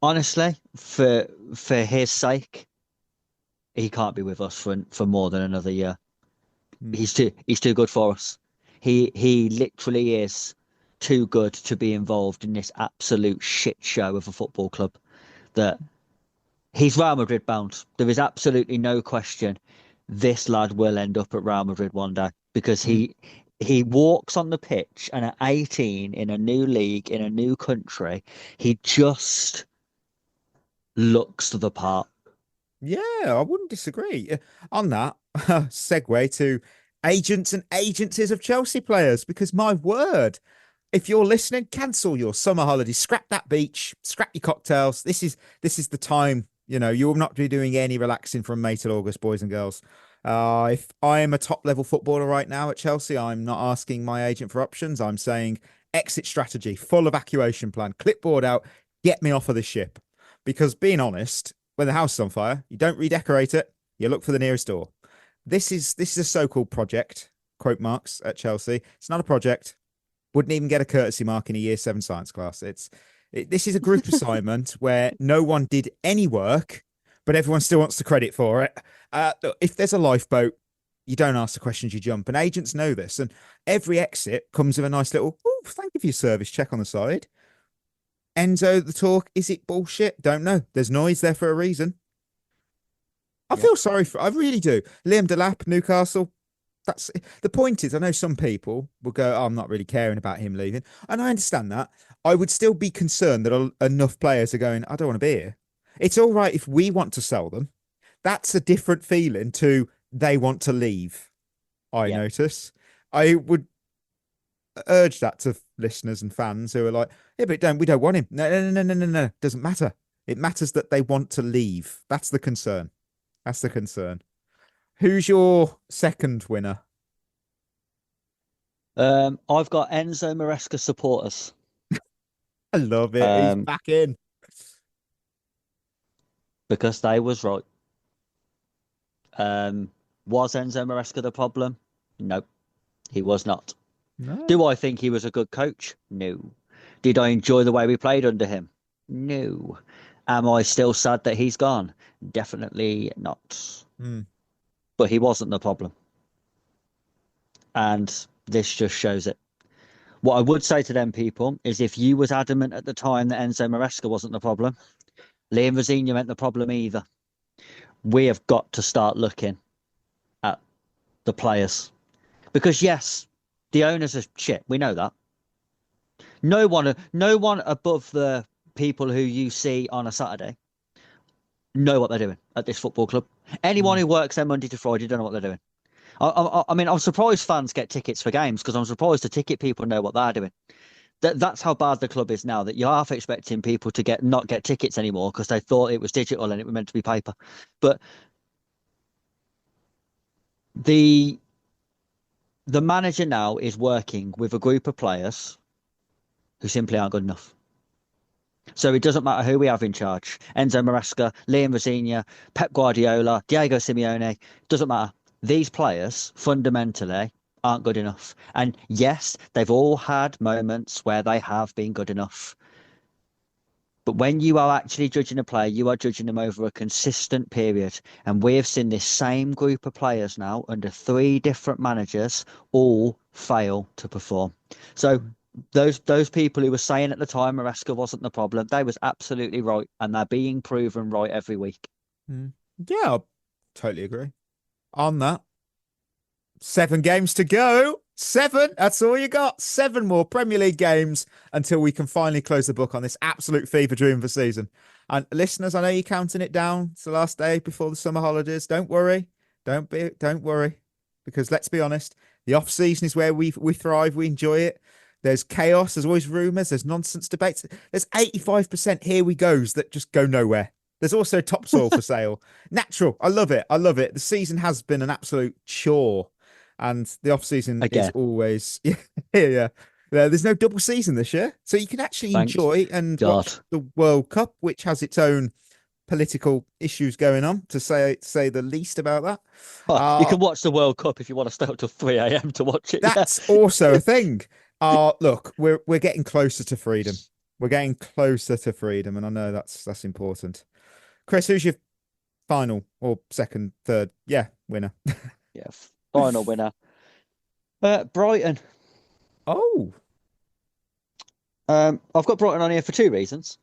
Honestly, for his sake, he can't be with us for more than another year. He's too good for us. He literally is too good to be involved in this absolute shit show of a football club. That he's Real Madrid bound. There is absolutely no question this lad will end up at Real Madrid one day, because he walks on the pitch, and at 18 in a new league, in a new country, he just looks the part. Yeah, I wouldn't disagree. On that, segue to agents and agencies of Chelsea players, because my word, if you're listening, cancel your summer holiday, scrap that beach, scrap your cocktails. This is the time. You know, you will not be doing any relaxing from May till August, boys and girls. If I am a top level footballer right now at Chelsea, I'm not asking my agent for options. I'm saying exit strategy, full evacuation plan, clipboard out, get me off of the ship. Because being honest, when the house is on fire, you don't redecorate it, you look for the nearest door. This is a so-called project, quote marks, at Chelsea. It's not a project. Wouldn't even get a courtesy mark in a year 7 science class. This is a group assignment where no one did any work, but everyone still wants the credit for it. Look, if there's a lifeboat, you don't ask the questions, you jump. And agents know this. And every exit comes with a nice little, oh, thank you for your service check on the side. Enzo, the talk, is it bullshit? Don't know. There's noise there for a reason. I feel sorry I really do. Liam Delap, Newcastle. That's the point is, I know some people will go, oh, I'm not really caring about him leaving. And I understand that. I would still be concerned that enough players are going, I don't want to be here. It's all right if we want to sell them. That's a different feeling to they want to leave. I notice. I would urge that to listeners and fans who are like, yeah, but we don't want him. No. Doesn't matter. It matters that they want to leave. That's the concern. Who's your second winner? I've got Enzo Maresca supporters. I love it. He's back in. Because they was right. Was Enzo Maresca the problem? Nope, he was not. No. Do I think he was a good coach? No. Did I enjoy the way we played under him? No. Am I still sad that he's gone? Definitely not. But he wasn't the problem. And this just shows it. What I would say to them people is, if you was adamant at the time that Enzo Maresca wasn't the problem, Liam Rosenior meant the problem either. We have got to start looking at the players. Because yes, the owners are shit. We know that. No one above the people who you see on a Saturday know what they're doing at this football club. Anyone who works there Monday to Friday don't know what they're doing. I mean, I'm surprised fans get tickets for games, because I'm surprised the ticket people know what they're doing. That's how bad the club is now, that you're half expecting people to not get tickets anymore because they thought it was digital and it was meant to be paper. But the manager now is working with a group of players who simply aren't good enough. So it doesn't matter who we have in charge. Enzo Maresca, Liam Rosenior, Pep Guardiola, Diego Simeone. Doesn't matter. These players fundamentally aren't good enough. And yes, they've all had moments where they have been good enough. But when you are actually judging a player, you are judging them over a consistent period. And we have seen this same group of players now under 3 different managers all fail to perform. So those people who were saying at the time Maresca wasn't the problem, they was absolutely right. And they're being proven right every week. Yeah, I totally agree. On that, 7 games to go. 7. That's all you got. 7 more Premier League games until we can finally close the book on this absolute fever dream of a season. And listeners, I know you're counting it down. It's the last day before the summer holidays. Don't worry. Don't worry. Because let's be honest, the off season is where we thrive. We enjoy it. There's chaos. There's always rumours. There's nonsense debates. There's 85% here we goes that just go nowhere. There's also topsoil for sale. Natural. I love it. The season has been an absolute chore. And the off season is always, yeah. There's no double season this year, so you can actually Thank enjoy and God. watch the World Cup, which has its own political issues going on, to say the least about that. Oh, you can watch the World Cup if you want to stay up till 3 a.m. to watch it. That's also a thing. Look, we're getting closer to freedom. We're getting closer to freedom, and I know that's important. Chris, who's your final or second, third? Yeah, winner. Yeah, final winner. Brighton. Oh. I've got Brighton on here for 2 reasons.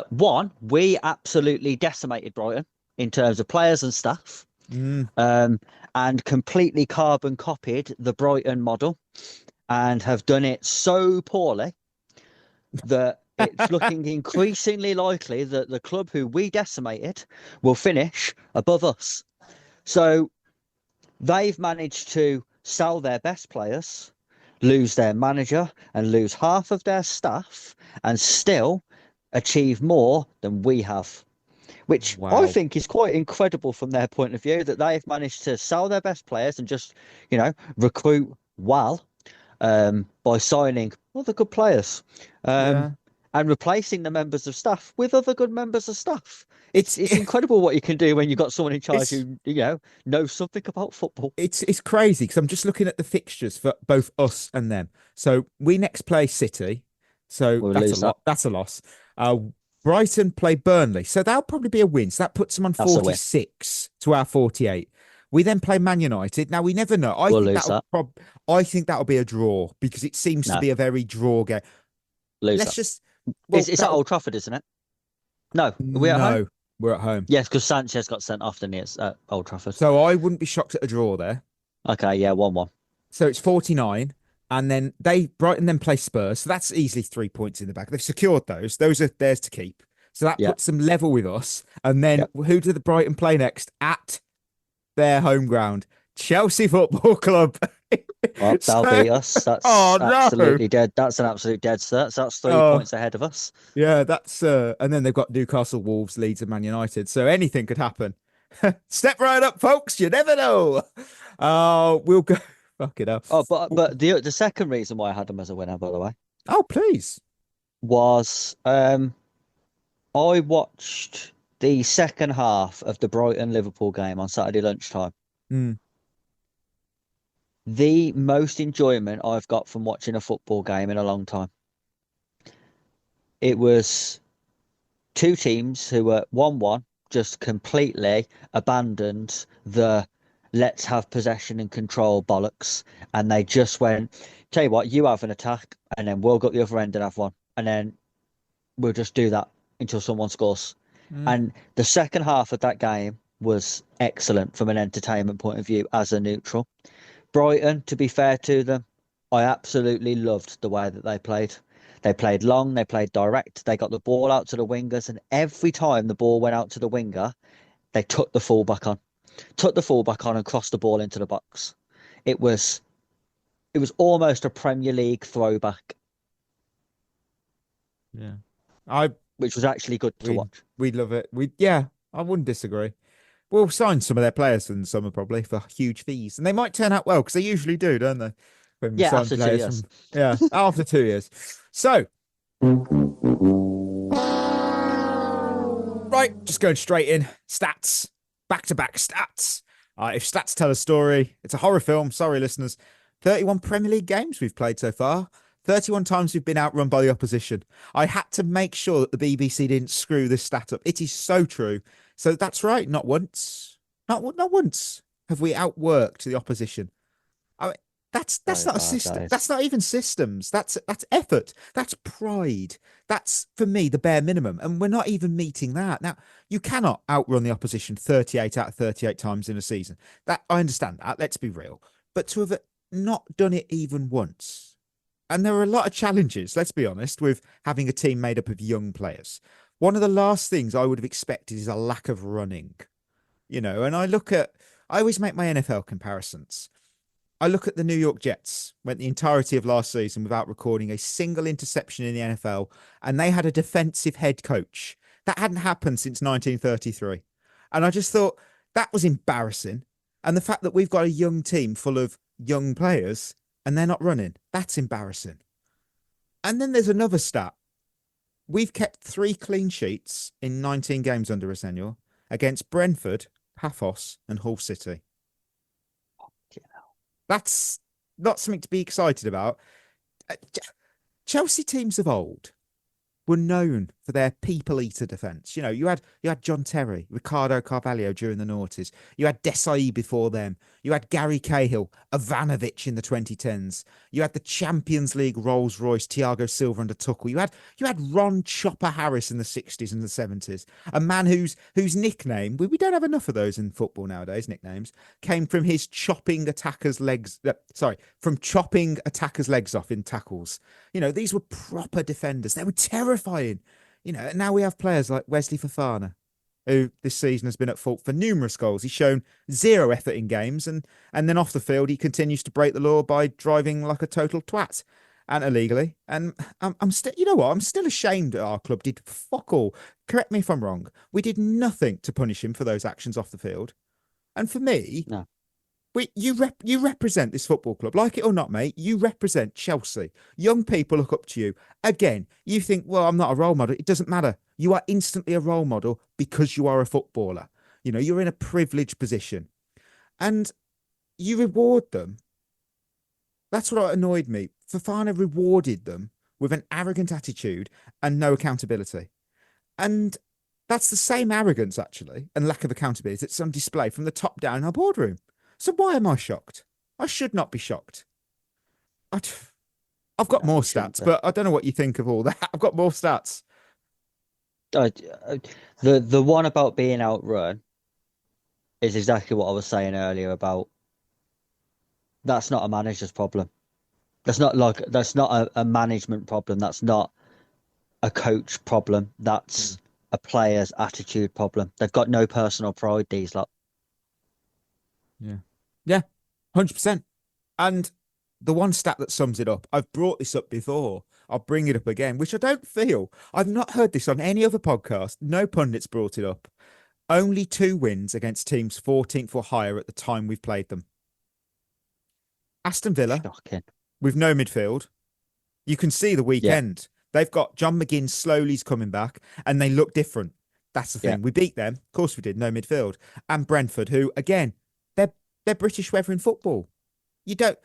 One, we absolutely decimated Brighton in terms of players and staff, and completely carbon copied the Brighton model, and have done it so poorly that it's looking increasingly likely that the club who we decimated will finish above us. So they've managed to sell their best players, lose their manager, and lose half of their staff, and still achieve more than we have, which I think is quite incredible from their point of view, that they've managed to sell their best players and just, recruit well by signing other good players and replacing the members of staff with other good members of staff. It's incredible what you can do when you've got someone in charge who knows something about football. It's crazy, because I'm just looking at the fixtures for both us and them. So we next play City, so that's a loss. Brighton play Burnley, so that'll probably be a win. So that puts them on 46 to our 48. We then play Man United. Now we never know. I think that'll be a draw, because it seems to be a very draw game. It's at Old Trafford, isn't it? No, we're at home. We're at home. Yes, because Sanchez got sent off, didn't he? It's at Old Trafford. So I wouldn't be shocked at a draw there. Okay, yeah, 1-1. So it's 49, and then Brighton then play Spurs. So that's easily 3 points in the bag. They've secured those. Those are theirs to keep. So that puts them level with us. And then who do the Brighton play next? At their home ground, Chelsea Football Club. Well, they'll beat us. That's absolutely dead. That's an absolute dead cert. So that's 3 points ahead of us. Yeah, that's and then they've got Newcastle, Wolves, Leeds, and Man United. So anything could happen. Step right up, folks. You never know. We'll go. Fuck it up. Oh, but the second reason why I had them as a winner, by the way. Oh, please. Was I watched the second half of the Brighton Liverpool game on Saturday lunchtime. The most enjoyment I've got from watching a football game in a long time. It was 2 teams who were 1-1, just completely abandoned the let's have possession and control bollocks. And they just went, tell you what, you have an attack, and then we'll go up the other end and have one. And then we'll just do that until someone scores. And the second half of that game was excellent from an entertainment point of view as a neutral. Brighton, to be fair to them, I absolutely loved the way that they played. They played long, they played direct, they got the ball out to the wingers, and every time the ball went out to the winger, they took the fullback on and crossed the ball into the box. It was almost a Premier League throwback. Yeah. Which was actually good to watch. We'd love it. I wouldn't disagree. We'll sign some of their players in the summer probably for huge fees. And they might turn out well, because they usually do, don't they? When we sign after 2 years. After 2 years. So, right, just going straight in. Stats. Back-to-back stats. If stats tell a story, it's a horror film. Sorry, listeners. 31 Premier League games we've played so far. 31 times we've been outrun by the opposition. I had to make sure that the BBC didn't screw this stat up. It is so true. So that's right. Not once. Not once have we outworked the opposition. I mean, that's not a system. That's not even systems. That's effort. That's pride. That's, for me, the bare minimum. And we're not even meeting that. Now, you cannot outrun the opposition 38 out of 38 times in a season. That I understand that. Let's be real. But to have not done it even once. And there are a lot of challenges, let's be honest, with having a team made up of young players. One of the last things I would have expected is a lack of running. And I always make my NFL comparisons. I look at the New York Jets, went the entirety of last season without recording a single interception in the NFL, and they had a defensive head coach. That hadn't happened since 1933. And I just thought that was embarrassing. And the fact that we've got a young team full of young players and they're not running. That's embarrassing. And then there's another stat. We've kept 3 clean sheets in 19 games under Rosenior against Brentford, Paphos, and Hull City. That's not something to be excited about. Chelsea teams of old were known for their people eater defence. You know, you had John Terry, Ricardo Carvalho during the noughties. You had Desai before them. You had Gary Cahill, Ivanovic in the 2010s. You had the Champions League Rolls Royce, Thiago Silva under Tuchel. You had Ron Chopper Harris in the 60s and the 70s. A man whose nickname, we don't have enough of those in football nowadays, nicknames, came from his chopping attackers' legs off in tackles. You know, these were proper defenders. They were terrifying. You know, now we have players like Wesley Fofana, who this season has been at fault for numerous goals. He's shown zero effort in games, and then off the field, he continues to break the law by driving like a total twat and illegally. And I'm still, you know what? I'm still ashamed that our club did fuck all. Correct me if I'm wrong. We did nothing to punish him for those actions off the field. And for me, no. You represent this football club, like it or not, mate. You represent Chelsea. Young people look up to you. Again, you think, well, I'm not a role model. It doesn't matter. You are instantly a role model because you are a footballer. You know, you're in a privileged position, and you reward them. That's what annoyed me. Fofana rewarded them with an arrogant attitude and no accountability, and that's the same arrogance, actually, and lack of accountability that's on display from the top down in our boardroom. So why am I shocked? I should not be shocked. I've got more stats, but I don't know what you think of all that. I've got more stats. The one about being outrun is exactly what I was saying earlier about that's not a manager's problem. That's not a management problem. That's not a coach problem. That's a player's attitude problem. They've got no personal pride, these lot. Yeah, 100%. And the one stat that sums it up, I've brought this up before. I'll bring it up again, which I don't feel. I've not heard this on any other podcast. No pundits brought it up. Only 2 wins against teams 14th or higher at the time we've played them. Aston Villa, Shocking. with no midfield. You can see the weekend. Yeah. They've got John McGinn slowly's coming back, and they look different. That's the thing. Yeah. We beat them. Of course we did. No midfield. And Brentford, who, again, they're British weather in football. You don't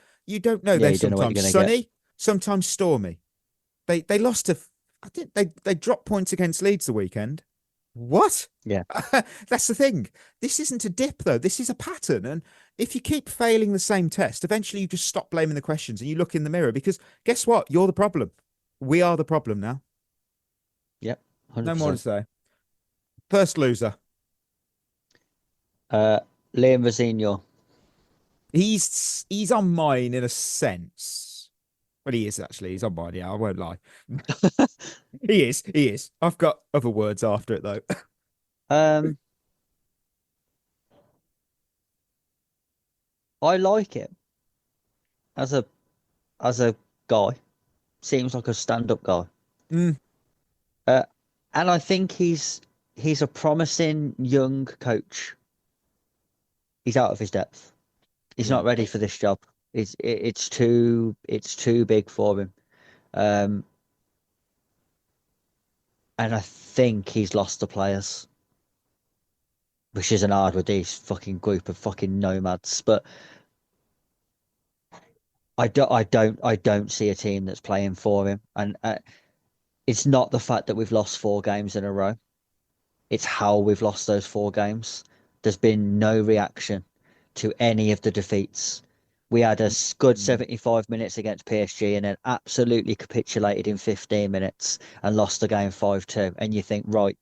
know. They're sometimes sunny, sometimes stormy. They lost to, I think they dropped points against Leeds the weekend. What? Yeah. That's the thing. This isn't a dip, though. This is a pattern. And if you keep failing the same test, eventually you just stop blaming the questions and you look in the mirror, because guess what? You're the problem. We are the problem now. Yep. 100%. No more to say. First loser. Rosenior. He's on mine in a sense. Well, he is actually. He's on mine, yeah, I won't lie. He is. I've got other words after it, though. I like it as a guy. Seems like a stand-up guy. Mm. And I think he's a promising young coach. He's out of his depth. He's not ready for this job. It's too big for him. And I think he's lost the players, which isn't hard with these fucking group of fucking nomads. But I don't see a team that's playing for him. And it's not the fact that we've lost 4 games in a row. It's how we've lost those 4 games. There's been no reaction to any of the defeats. We had a good 75 minutes against PSG and then absolutely capitulated in 15 minutes and lost the game 5-2. And you think, right,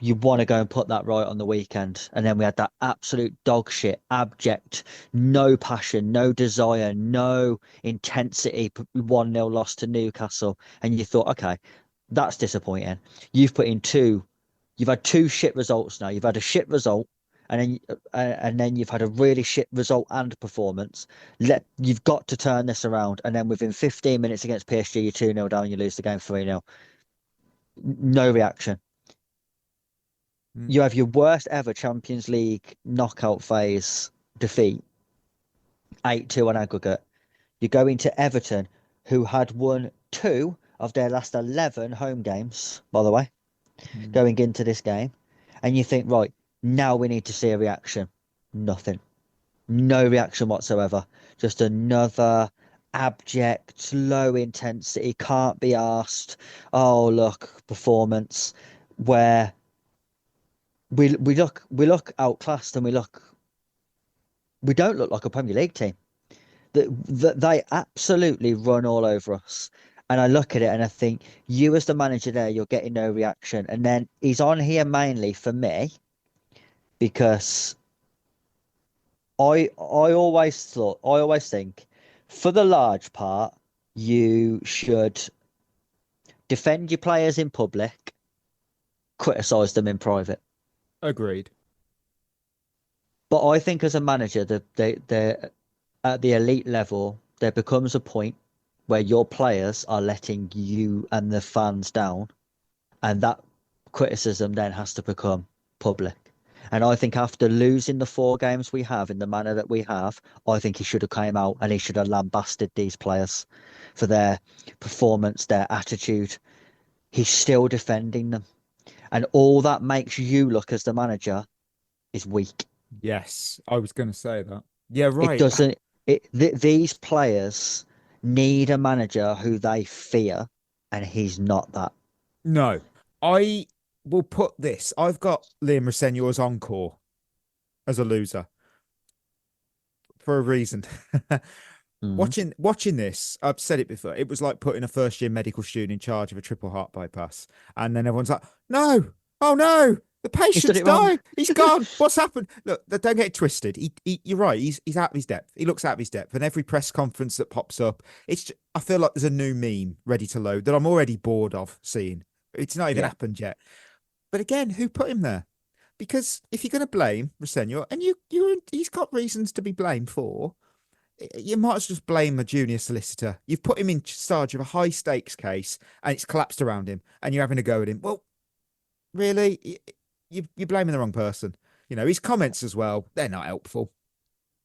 you want to go and put that right on the weekend. And then we had that absolute dog shit, abject, no passion, no desire, no intensity, 1-0 loss to Newcastle. And you thought, okay, that's disappointing. You've had 2 shit results now. You've had a shit result, and then you've had a really shit result and performance. You've got to turn this around. And then within 15 minutes against PSG, you're 2-0 down, you lose the game 3-0. No reaction. You have your worst ever Champions League knockout phase defeat, 8-2 on aggregate. You go into Everton, who had won 2 of their last 11 home games, by the way, going into this game, and you think, right, now we need to see a reaction. Nothing. No reaction whatsoever. Just another abject, low intensity, can't be asked. Oh, look, performance where we look outclassed, and we don't look like a Premier League team. That they absolutely run all over us. And I look at it and I think, you as the manager there, you're getting no reaction. And then he's on here mainly for me because I always think, for the large part, you should defend your players in public, criticise them in private. Agreed. But I think as a manager, they're at the elite level, there becomes a point where your players are letting you and the fans down, and that criticism then has to become public. And I think after losing the 4 games we have in the manner that we have, I think he should have came out and he should have lambasted these players for their performance, their attitude. He's still defending them. And all that makes you look as the manager is weak. Yes, I was going to say that. Yeah, right. It doesn't. These players need a manager who they fear, and he's not that. No, I will put this. I've got Liam Rosenior as encore as a loser for a reason. Watching this, I've said it before. It was like putting a first-year medical student in charge of a triple heart bypass, and then everyone's like, "No, oh no, the patient's died. He's gone. What's happened?" Look, don't get it twisted. You're right. He's out of his depth. He looks out of his depth. And every press conference that pops up, I feel like there's a new meme ready to load that I'm already bored of seeing. It's not even happened yet. But again, who put him there? Because if you're going to blame Rosenior, and he's got reasons to be blamed for, you might as well just blame a junior solicitor. You've put him in charge of a high stakes case, and it's collapsed around him, and you're having a go at him. Well, really, you're blaming the wrong person. You know, his comments as well, they're not helpful.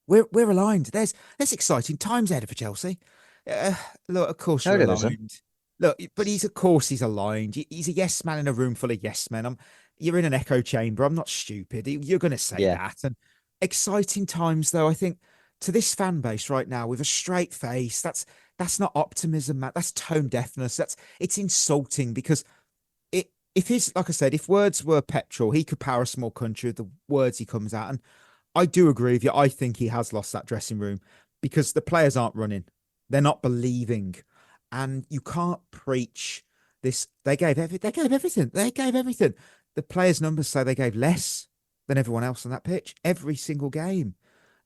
We're aligned. There's exciting times ahead for Chelsea. Look, of course you're aligned. Look, but of course he's aligned. He's a yes man in a room full of yes men. You're in an echo chamber. I'm not stupid. You're going to say that. And exciting times, though, I think, to this fan base right now with a straight face, that's not optimism, Matt. That's tone deafness. It's insulting because like I said, if words were petrol, he could power a small country with the words he comes out. And I do agree with you. I think he has lost that dressing room because the players aren't running. They're not believing. And you can't preach this. They gave everything. The players' numbers say they gave less than everyone else on that pitch every single game.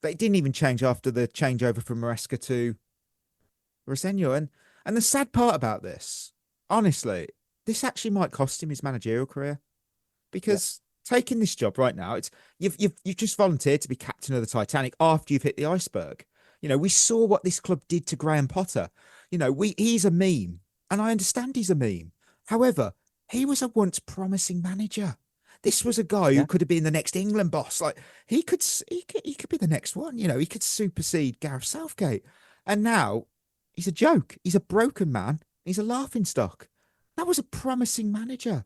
They didn't even change after the changeover from Maresca to Rosenior. And the sad part about this, honestly, this actually might cost him his managerial career, because taking this job right now, you've just volunteered to be captain of the Titanic after you've hit the iceberg. You know, we saw what this club did to Graham Potter. You know, he's a meme, and I understand he's a meme. However, he was a once promising manager. This was a guy who could have been the next England boss. Like he could be the next one. You know, he could supersede Gareth Southgate. And now he's a joke. He's a broken man. He's a laughingstock. That was a promising manager.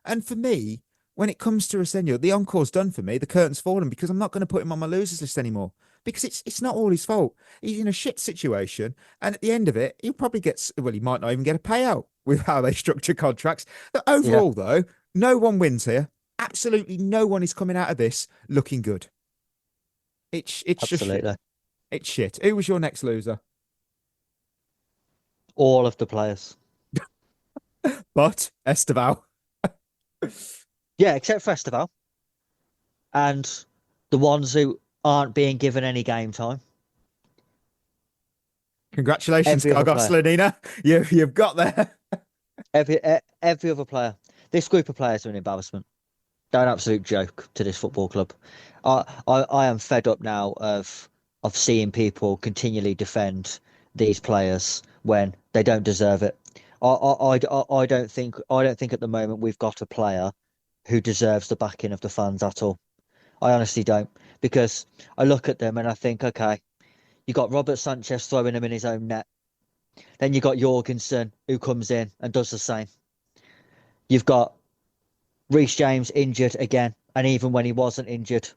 And for me, when it comes to Rosenior, the encore's done for me. The curtain's fallen, because I'm not going to put him on my losers list anymore, because it's not all his fault. He's in a shit situation. And at the end of it, he might not even get a payout with how they structure contracts. But overall, though, no one wins here. Absolutely no one is coming out of this looking good. It's just shit. It's shit. Who was your next loser? All of the players. But Esteval. Yeah, except for Esteval. And the ones who aren't being given any game time. Congratulations, Gargos Lenina. You've got there. Every other player. This group of players are an embarrassment. They're an absolute joke to this football club. I am fed up now of seeing people continually defend these players when they don't deserve it. I don't think at the moment we've got a player who deserves the backing of the fans at all. I honestly don't, because I look at them and I think, okay, You got Robert Sanchez throwing him in his own net. Then you got Jorgensen, who comes in and does the same. You've got Reece James injured again. And even when he wasn't injured,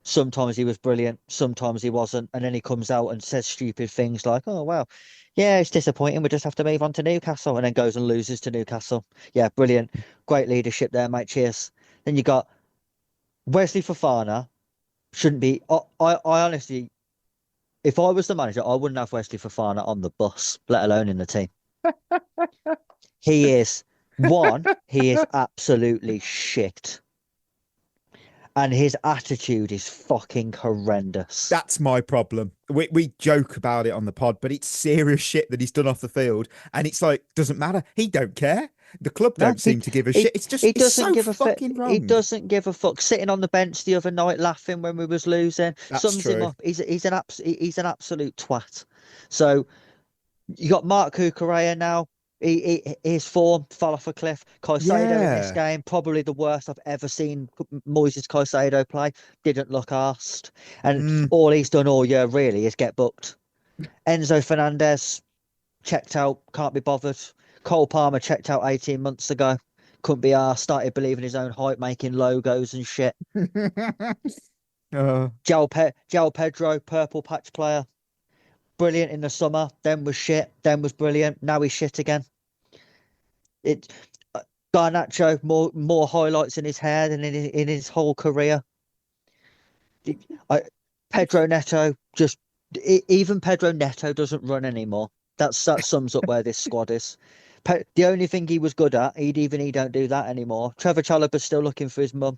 sometimes he was brilliant, sometimes he wasn't. And then he comes out and says stupid things like, oh, well, yeah, it's disappointing. We just have to move on to Newcastle. And then goes and loses to Newcastle. Yeah, brilliant. Great leadership there, mate. Cheers. Then you got Wesley Fofana. Shouldn't be. I honestly, if I was the manager, I wouldn't have Wesley Fofana on the bus, let alone in the team. He is absolutely shit. And his attitude is fucking horrendous. That's my problem. We joke about it on the pod, but it's serious shit that he's done off the field. And it's like, doesn't matter. He don't care. The club don't seem to give a shit. It's just it's so fucking wrong. He doesn't give a fuck. Sitting on the bench the other night laughing when we was losing. That's sums true. him up. He's an absolute twat. So you got Mark Cucurella now. His form fell off a cliff. Caicedo in this game, probably the worst I've ever seen Moises Caicedo play. Didn't look arsed. And all he's done all year really is get booked. Enzo Fernandez, checked out, can't be bothered. Cole Palmer checked out 18 months ago. Couldn't be arsed, started believing his own hype, making logos and shit. João Pedro, purple patch player. Brilliant in the summer, then was shit, then was brilliant. Now he's shit again. Garnacho, more highlights in his hair than in his whole career. Pedro Neto, even Pedro Neto doesn't run anymore. That sums up where this squad is. The only thing he was good at, he don't do that anymore. Trevor Chalobah's still looking for his mum.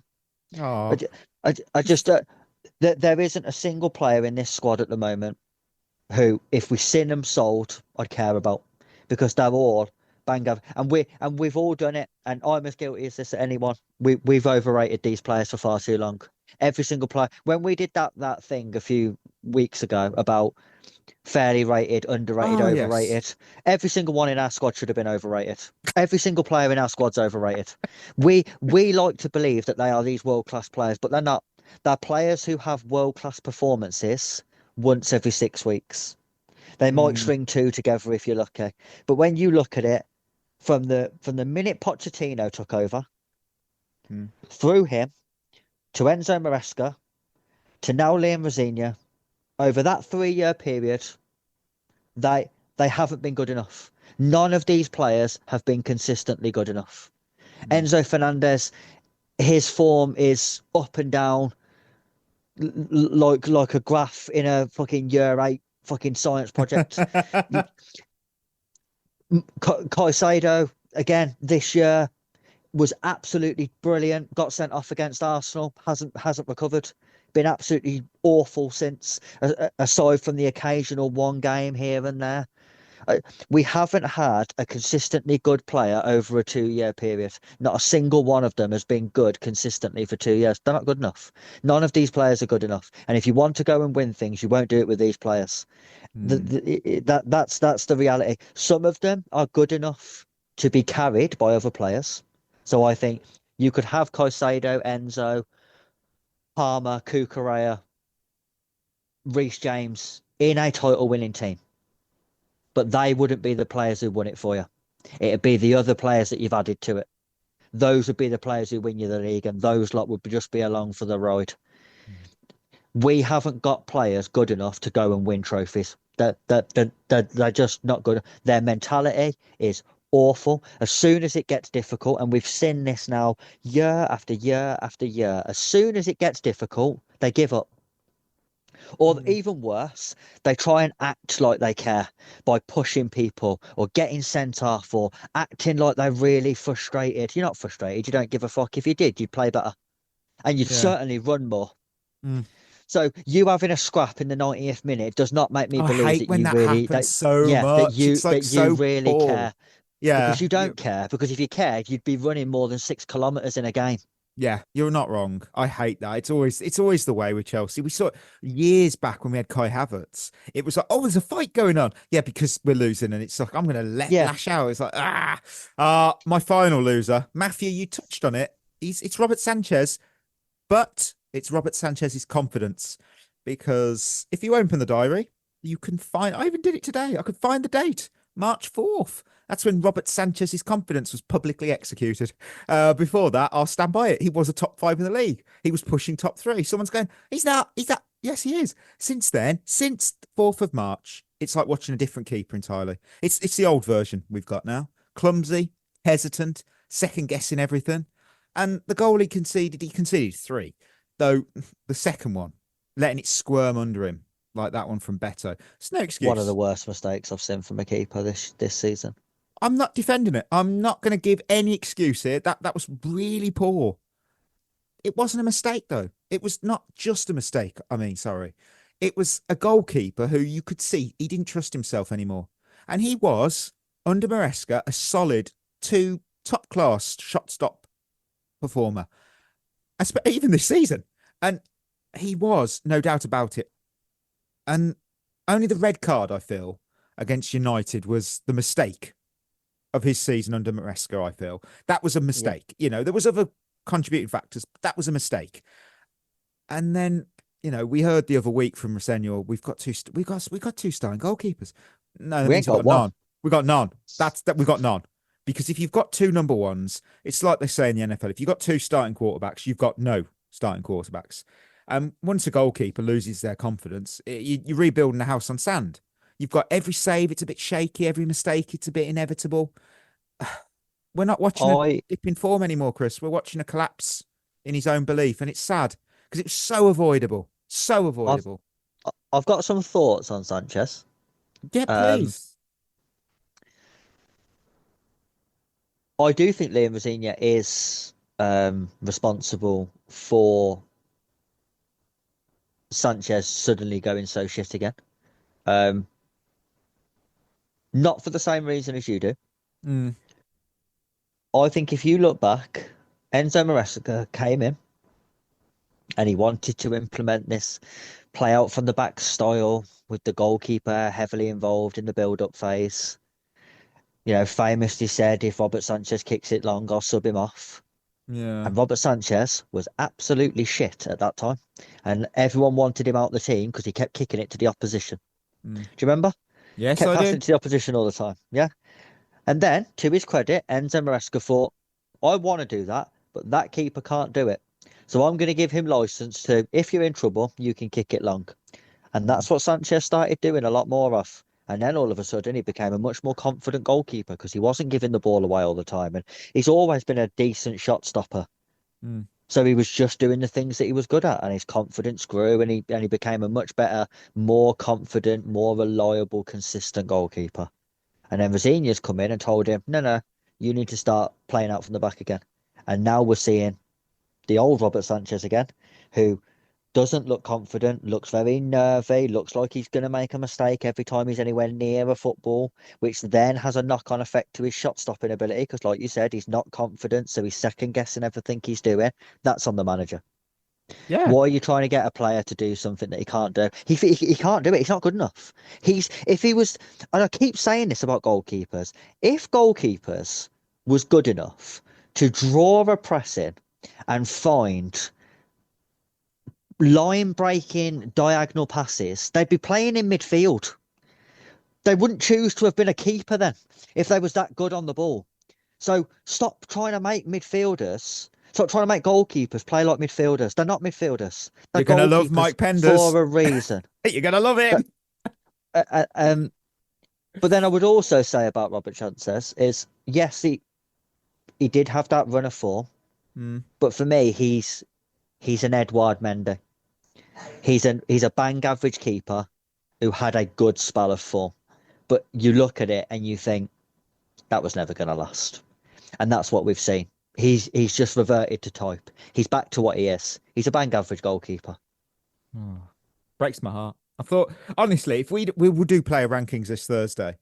Oh, I just there isn't a single player in this squad at the moment who, if we seen them sold, I'd care about, because they're all bang up, and we've all done it, and I'm as guilty as this anyone. We've overrated these players for far too long. Every single player. When we did that thing a few weeks ago about fairly rated, underrated, overrated, yes. Every single one in our squad should have been overrated. Every single player in our squad's overrated. We like to believe that they are these world-class players, but they're not. They're players who have world-class performances once every 6 weeks. They might string two together if you're lucky. But when you look at it, from the minute Pochettino took over, through him, to Enzo Maresca, to now Liam Rosenior, over that 3-year period, they haven't been good enough. None of these players have been consistently good enough. Enzo Fernandez, his form is up and down, like a graph in a fucking year 8 fucking science project. Caicedo, again, this year was absolutely brilliant. Got sent off against Arsenal, hasn't recovered. Been absolutely awful since, aside from the occasional one game here and there. We haven't had a consistently good player over a 2-year period. Not a single one of them has been good consistently for 2 years. They're not good enough. None of these players are good enough. And if you want to go and win things, you won't do it with these players. That's the reality. Some of them are good enough to be carried by other players. So I think you could have Caicedo, Enzo, Palmer, Cucurella, Reece James in a title-winning team. But they wouldn't be the players who won it for you. It'd be the other players that you've added to it. Those would be the players who win you the league, and those lot would just be along for the ride. We haven't got players good enough to go and win trophies. They're just not good. Their mentality is awful. As soon as it gets difficult, and we've seen this now year after year after year, as soon as it gets difficult, they give up. Or even worse, they try and act like they care by pushing people or getting sent off or acting like they're really frustrated. You're not frustrated. You don't give a fuck. If you did, you'd play better. And you'd certainly run more. So you having a scrap in the 90th minute does not make me believe that you really... That you really care. Yeah. Because you don't care. Because if you cared, you'd be running more than 6 kilometres in a game. Yeah, you're not wrong. I hate that. It's always the way with Chelsea. We saw it years back when we had Kai Havertz. It was like, oh, there's a fight going on. Yeah, because we're losing, and it's like, I'm going to lash out. It's like, my final loser. Matthew, you touched on it. It's Robert Sanchez, but it's Robert Sanchez's confidence. Because if you open the diary, You can find, I even did it today. I could find the date, March 4th. That's when Robert Sanchez's confidence was publicly executed. Before that, I'll stand by it. He was a top 5 in the league. He was pushing top 3. Someone's going, he's not. Yes, he is. Since then, since the 4th of March, it's like watching a different keeper entirely. It's the old version we've got now. Clumsy, hesitant, second guessing everything. And the goal he conceded 3. Though the second one, letting it squirm under him, like that one from Beto. It's no excuse. One of the worst mistakes I've seen from a keeper this season. I'm not defending it. I'm not going to give any excuse here. That was really poor. It wasn't a mistake, though. It was not just a mistake. Sorry. It was a goalkeeper who you could see he didn't trust himself anymore. And he was, under Maresca, a solid 2 top-class shot-stop performer. Even this season. And he was, no doubt about it. And only the red card, I feel, against United was the mistake of his season under Maresca, I feel. That was a mistake. Yeah. There was other contributing factors, but that was a mistake. And then, we heard the other week from Rosenior, we've got two starting goalkeepers. No, we ain't got one. None. We got none. We got none. Because if you've got 2 number ones, it's like they say in the NFL, if you've got 2 starting quarterbacks, you've got no starting quarterbacks. Once a goalkeeper loses their confidence, you're rebuilding a house on sand. You've got every save, it's a bit shaky. Every mistake, it's a bit inevitable. We're not watching a dip in form anymore, Chris. We're watching a collapse in his own belief, and it's sad because it was so avoidable. So avoidable. I've got some thoughts on Sanchez. Yeah, please. I do think Liam Rosenior is responsible for Sanchez suddenly going so shit again. Not for the same reason as you do. I think if you look back, Enzo Maresca came in and he wanted to implement this play out from the back style with the goalkeeper heavily involved in the build-up phase. Famously said, if Robert Sanchez kicks it long, I'll sub him off. Yeah. And Robert Sanchez was absolutely shit at that time. And everyone wanted him out of the team because he kept kicking it to the opposition. Do you remember? Yes, kept I passing do. to the opposition all the time. Yeah. And then, to his credit, Enzo Maresca thought, I want to do that, but that keeper can't do it. So I'm going to give him license to, if you're in trouble, you can kick it long. And that's what Sanchez started doing a lot more of. And then all of a sudden, he became a much more confident goalkeeper because he wasn't giving the ball away all the time. And he's always been a decent shot stopper. So he was just doing the things that he was good at, and his confidence grew, and he became a much better, more confident, more reliable, consistent goalkeeper. And then Rosenior's come in and told him, no, you need to start playing out from the back again. And now we're seeing the old Robert Sanchez again, who doesn't look confident, looks very nervy, looks like he's going to make a mistake every time he's anywhere near a football, which then has a knock-on effect to his shot-stopping ability, because like you said, he's not confident, so he's second-guessing everything he's doing. That's on the manager. Yeah. Why are you trying to get a player to do something that he can't do? He can't do it. He's not good enough. If he was, and I keep saying this about goalkeepers, if goalkeepers was good enough to draw a press in and find line-breaking diagonal passes, they'd be playing in midfield. They wouldn't choose to have been a keeper then if they was that good on the ball. So stop trying to make midfielders... Stop trying to make goalkeepers play like midfielders. They're not midfielders. They're You're going to love Mike Penders. For a reason. You're going to love him. But then I would also say about Robert Sanchez is, yes, he did have that run of form. But for me, he's an Edouard Mendy. He's a bang average keeper who had a good spell of form. But you look at it and you think, that was never going to last. And that's what we've seen. He's just reverted to type. He's back to what he is. He's a bang average goalkeeper. Breaks my heart. I thought, honestly, if we will do player rankings this Thursday,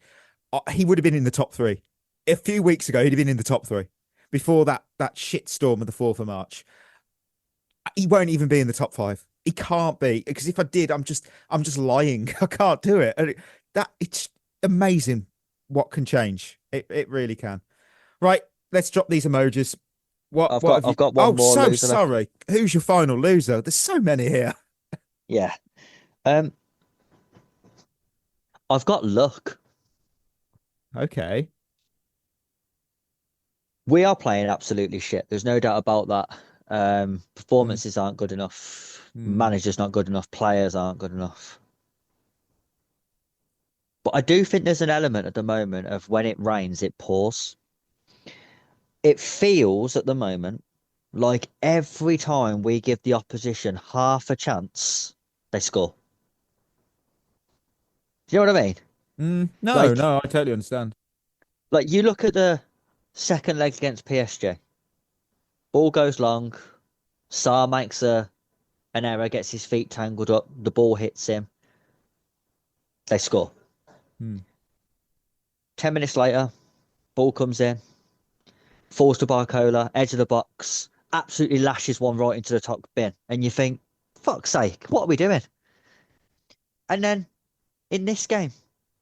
he would have been in the top 3. A few weeks ago, he'd have been in the top 3. Before that shit storm of the 4th of March. He won't even be in the top 5. He can't be, because if I did, I'm just lying. I can't do it. And it's amazing what can change. It really can. Right, let's drop these emojis. I've got one more. So loser sorry. Who's your final loser? There's so many here. Yeah. I've got luck. Okay. We are playing absolutely shit. There's no doubt about that. Performances aren't good enough. Managers not good enough. Players aren't good enough. But I do think there's an element at the moment of when it rains, it pours. It feels at the moment like every time we give the opposition half a chance, they score. Do you know what I mean? No, no, I totally understand. Like you look at the second leg against PSG. Ball goes long. Sarr makes an error, gets his feet tangled up. The ball hits him. They score. 10 minutes later, ball comes in. Falls to Barcola, edge of the box. Absolutely lashes one right into the top bin. And you think, fuck's sake, what are we doing? And then in this game,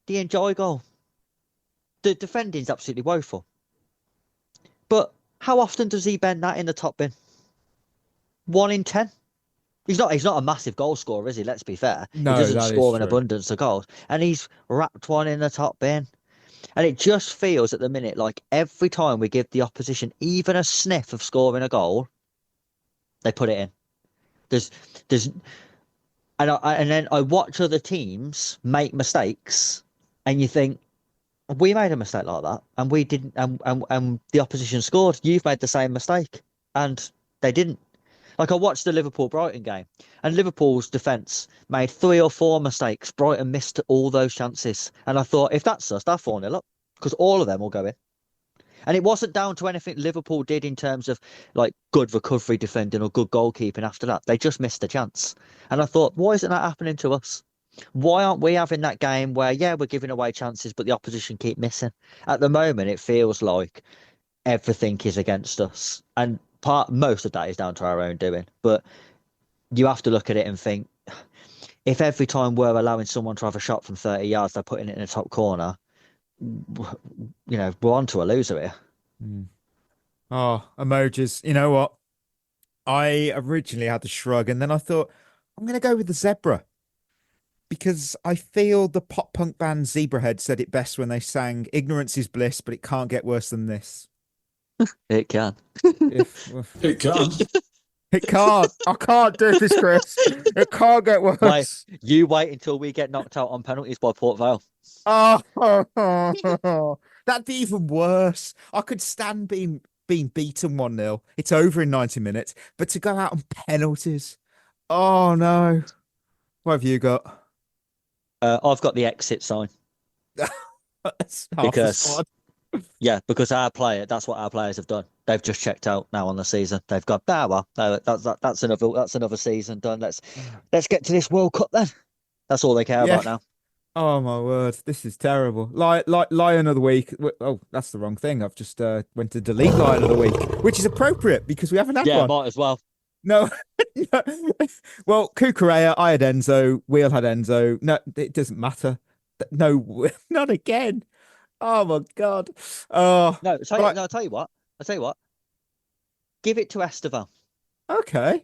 the Enjoy goal. The defending's absolutely woeful. But how often does he bend that in the top bin? 1 in 10. He's not a massive goal scorer, is he? Let's be fair. No, he doesn't that is score an true. abundance of goals. And he's wrapped one in the top bin. And it just feels at the minute like every time we give the opposition even a sniff of scoring a goal, they put it in. And then I watch other teams make mistakes, and you think, we made a mistake like that, and we didn't, and the opposition scored. You've made the same mistake, and they didn't. Like I watched the Liverpool-Brighton game, and Liverpool's defence made 3 or 4 mistakes. Brighton missed all those chances, and I thought, if that's us, they're 4-0 up, because all of them will go in. And it wasn't down to anything Liverpool did in terms of like good recovery defending or good goalkeeping after that. They just missed the chance. And I thought, why isn't that happening to us? Why aren't we having that game where, yeah, we're giving away chances, but the opposition keep missing? At the moment, it feels like everything is against us. And most of that is down to our own doing. But you have to look at it and think, if every time we're allowing someone to have a shot from 30 yards, they're putting it in the top corner, you know, we're on to a loser here. Oh, emojis. You know what? I originally had the shrug, and then I thought, I'm going to go with the zebra. Because I feel the pop punk band Zebrahead said it best when they sang, ignorance is bliss, but it can't get worse than this. It can. It can. It can't. I can't do this, Chris. It can't get worse. You wait until we get knocked out on penalties by Port Vale. Oh, that'd be even worse. I could stand being beaten 1-0. It's over in 90 minutes. But to go out on penalties. Oh, no. What have you got? I've got the exit sign. because that's what our players have done. They've just checked out now on the season. They've got that's another season done. Let's get to this World Cup then. That's all they care about now. Oh my word, this is terrible. Lion of the week. Oh, that's the wrong thing. I've just went to delete Lion of the week, which is appropriate because we haven't had one. Yeah, might as well. No. Well, Kukurea, I had Enzo. Wheel had Enzo. No, it doesn't matter. No, not again. Oh my god. Oh no. I'll tell you what. Give it to Estevan. Okay.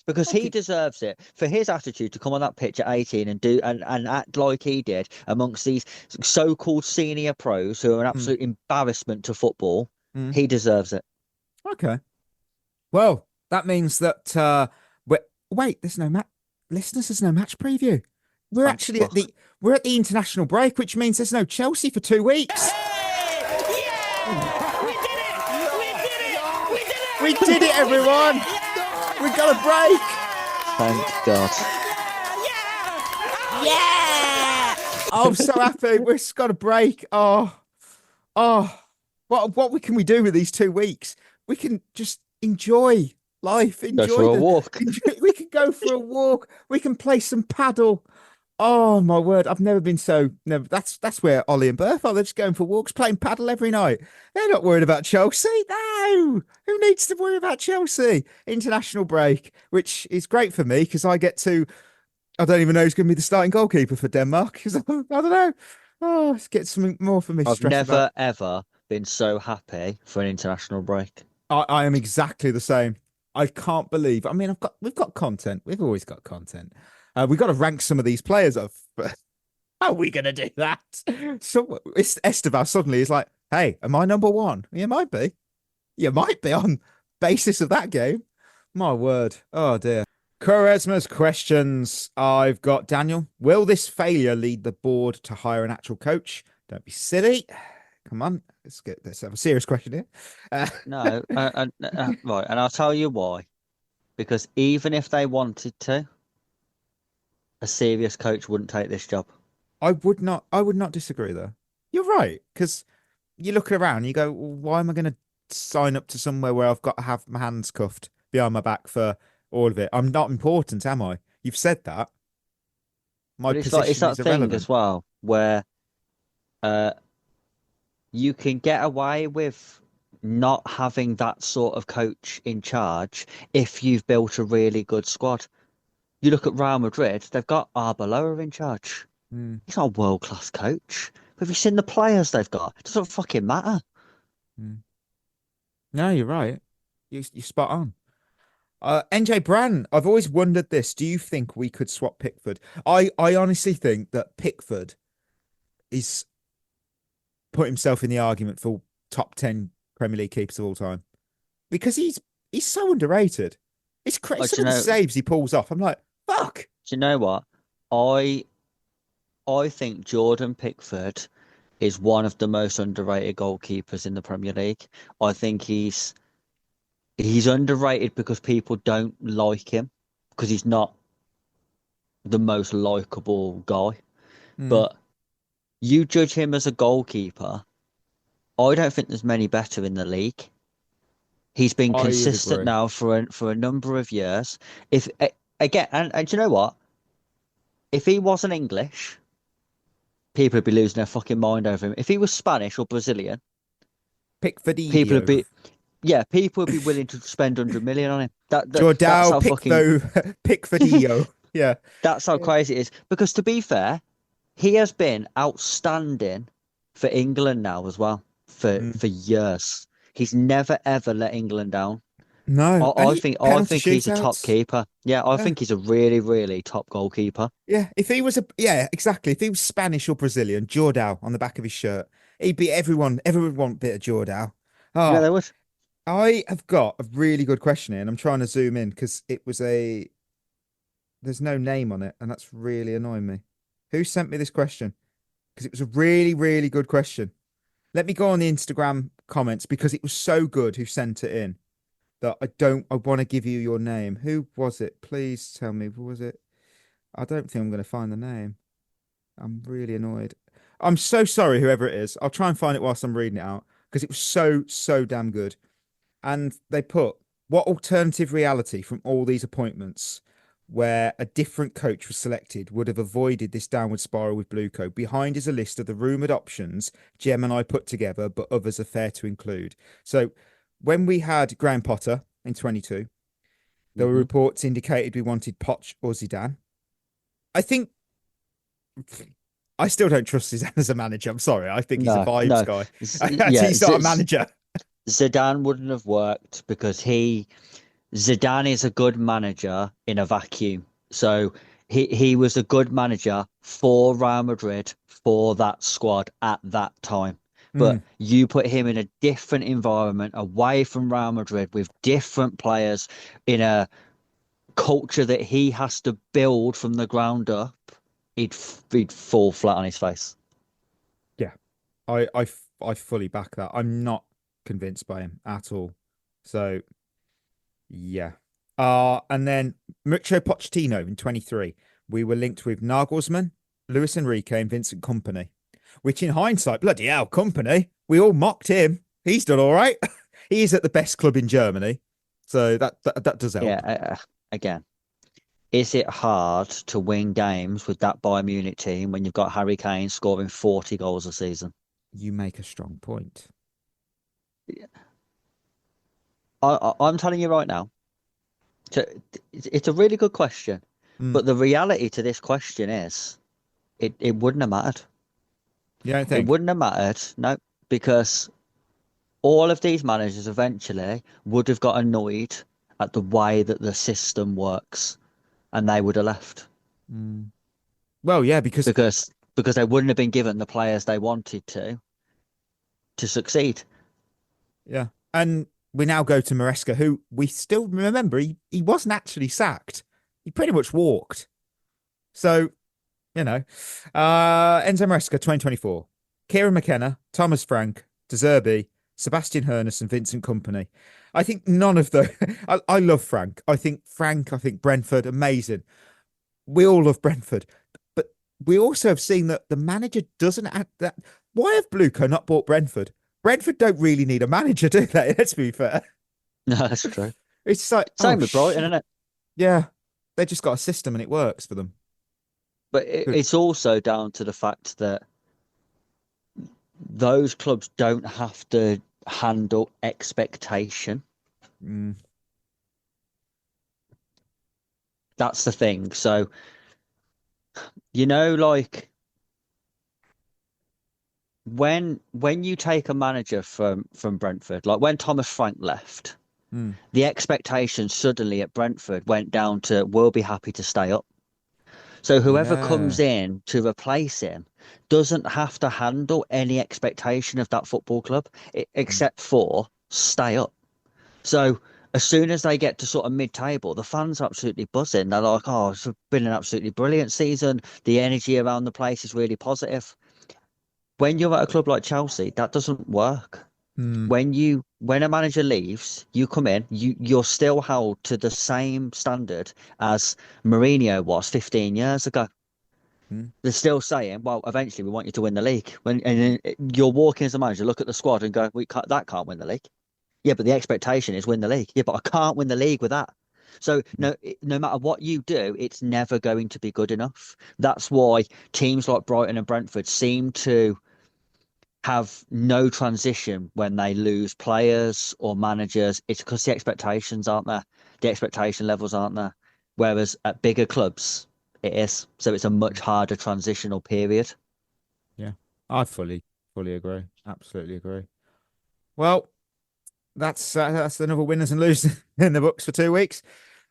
Because he deserves it for his attitude to come on that pitch at 18 and act like he did amongst these so-called senior pros who are an absolute embarrassment to football. He deserves it. Okay. Well, that means that wait, there's no match. Listeners, there's no match preview. We're actually at the international break, which means there's no Chelsea for 2 weeks. Hey! Yeah! We did it! We did it! We did it! We did it, everyone! We got a break. Thank God. Yeah! I'm so happy. We've got a break. Oh, what can we do with these 2 weeks? We can just enjoy life. Go for a walk. We can go for a walk. We can play some paddle. Oh my word! I've never been so. Never. That's where Ollie and Berth are. They're just going for walks, playing paddle every night. They're not worried about Chelsea. No, who needs to worry about Chelsea? International break, which is great for me because I get to. I don't even know who's going to be the starting goalkeeper for Denmark because I don't know. Oh, let's get something more for me. I've never ever been so happy for an international break. I am exactly the same. I can't believe. I mean, we've got content. We've always got content. We've got to rank some of these players up. How are we going to do that? So Esteban suddenly is like, hey, am I number one? You might be. You might be on basis of that game. My word. Oh, dear. Quaresma's questions. I've got Daniel. Will this failure lead the board to hire an actual coach? Don't be silly. Come on. Let's have a serious question here. No, right, and I'll tell you why. Because even if they wanted to, a serious coach wouldn't take this job. I would not disagree there. You're right, because you look around and you go, well, why am I going to sign up to somewhere where I've got to have my hands cuffed behind my back for all of it? I'm not important, am I? You've said that. My position it's that is thing irrelevant as well where you can get away with not having that sort of coach in charge if you've built a really good squad. You look at Real Madrid, they've got Arbeloa in charge. He's not a world-class coach. Have you seen the players they've got? It doesn't fucking matter. No, you're right. You're spot on. NJ Brand, I've always wondered this. Do you think we could swap Pickford? I honestly think that Pickford is put himself in the argument for top 10 Premier League keepers of all time because he's so underrated. It's crazy. Some of the saves he pulls off. I'm like, fuck. Do you know what? I think Jordan Pickford is one of the most underrated goalkeepers in the Premier League. I think he's underrated because people don't like him because he's not the most likable guy. But you judge him as a goalkeeper, I don't think there's many better in the league. He's been consistent now for a number of years. If again, and do you know what? If he wasn't English, people would be losing their fucking mind over him. If he was Spanish or Brazilian, Pickfordinho. People would be willing to spend 100 million on him. Jordao Pickfordinho. Yeah. That's how crazy it is. Because to be fair, he has been outstanding for England now as well for years. He's never ever let England down. No, I think he's a top keeper. Yeah, I think he's a really, really top goalkeeper. Yeah, if he was exactly. If he was Spanish or Brazilian, Jordao on the back of his shirt, he'd beat everyone. Everyone would want a bit of Jordao. Oh, yeah, they would. I have got a really good question here, and I'm trying to zoom in because there's no name on it, and that's really annoying me. Who sent me this question? Because it was a really, really good question. Let me go on the Instagram comments because it was so good who sent it in that I want to give you your name. Who was it? Please tell me. Who was it? I don't think I'm going to find the name. I'm really annoyed. I'm so sorry, whoever it is. I'll try and find it whilst I'm reading it out because it was so damn good. And they put, what alternative reality from all these appointments where a different coach was selected would have avoided this downward spiral with Blueco? Behind is a list of the rumoured options Jem and I put together, but others are fair to include. So when we had Graham Potter in 22, there were reports indicated we wanted Poch or Zidane. I think I still don't trust Zidane as a manager. I'm sorry. I think he's a vibes guy. He's not a manager. Zidane wouldn't have worked because Zidane is a good manager in a vacuum. So he was a good manager for Real Madrid, for that squad at that time. But you put him in a different environment away from Real Madrid with different players in a culture that he has to build from the ground up, he'd fall flat on his face. Yeah, I fully back that. I'm not convinced by him at all. So, yeah. And then Mauricio Pochettino in 23. We were linked with Nagelsmann, Luis Enrique, and Vincent Kompany. Which, in hindsight, bloody hell, Kompany. We all mocked him. He's done all right. He's at the best club in Germany, so that does help. Yeah. Again, is it hard to win games with that Bayern Munich team when you've got Harry Kane scoring 40 goals a season? You make a strong point. Yeah. I'm telling you right now, it's a really good question, but the reality to this question is, it wouldn't have mattered. You don't think? It wouldn't have mattered, no, because all of these managers eventually would have got annoyed at the way that the system works, and they would have left. Well, yeah, because because they wouldn't have been given the players they wanted to succeed. Yeah. And we now go to Maresca, who we still remember, he wasn't actually sacked. He pretty much walked. So, Enzo Maresca, 2024. Kieran McKenna, Thomas Frank, De Zerbi, Sebastian Hoeneß and Vincent Kompany. I think none of the... I love Frank. I think Brentford, amazing. We all love Brentford. But we also have seen that the manager doesn't act that... Why have Bluco not bought Brentford? Brentford don't really need a manager, do they? Let's be fair. No, that's true. It's just like... Same with Brighton, isn't it? Yeah. They just got a system and it works for them. But it's also down to the fact that those clubs don't have to handle expectation. That's the thing. So, like when you take a manager from Brentford, like when Thomas Frank left, the expectation suddenly at Brentford went down to we'll be happy to stay up. So whoever comes in to replace him doesn't have to handle any expectation of that football club except for stay up. So as soon as they get to sort of mid-table, the fans are absolutely buzzing. They're like, oh, it's been an absolutely brilliant season. The energy around the place is really positive. When you're at a club like Chelsea, that doesn't work. When a manager leaves, you come in, you're still held to the same standard as Mourinho was 15 years ago. They're still saying, well, eventually we want you to win the league. And you're walking as a manager, look at the squad and go, that can't win the league. Yeah, but the expectation is win the league. Yeah, but I can't win the league with that. So no matter what you do, it's never going to be good enough. That's why teams like Brighton and Brentford seem to have no transition when they lose players or managers. It's because the expectations aren't there. The expectation levels aren't there. Whereas at bigger clubs, it is. So it's a much harder transitional period. Yeah, I fully agree. Absolutely agree. Well, that's another winners and losers in the books for 2 weeks.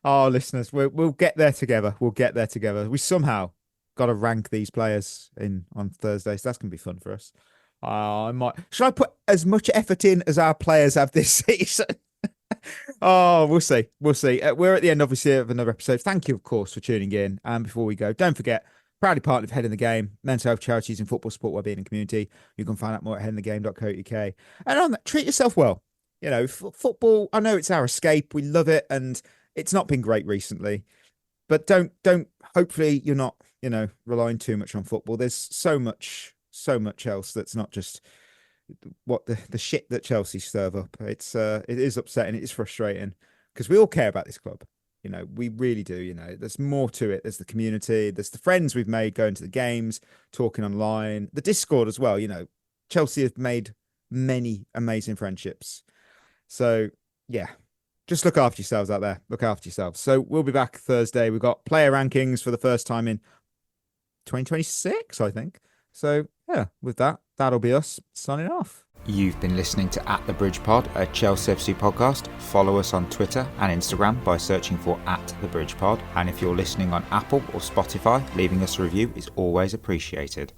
Oh, listeners, we'll get there together. We somehow got to rank these players on Thursday. So that's going to be fun for us. Should I put as much effort in as our players have this season? Oh, we'll see. We're at the end, obviously, of another episode. Thank you, of course, for tuning in. And before we go, don't forget, proudly partnered with Head in the Game, mental health charities and football support wellbeing and community. You can find out more at headinthegame.co.uk. And on that, treat yourself well. Football, I know it's our escape. We love it. And it's not been great recently. But don't, hopefully you're not, relying too much on football. There's so much else that's not just what the shit that Chelsea serve up. It is upsetting. It is frustrating because we all care about this club. We really do. There's more to it. There's the community. There's the friends we've made going to the games, talking online, the Discord as well. Chelsea have made many amazing friendships. So yeah, just look after yourselves out there. Look after yourselves. So we'll be back Thursday. We've got player rankings for the first time in 2026, I think. So yeah, with that, that'll be us signing off. You've been listening to At The Bridge Pod, a Chelsea FC podcast. Follow us on Twitter and Instagram by searching for At The Bridge Pod. And if you're listening on Apple or Spotify, leaving us a review is always appreciated.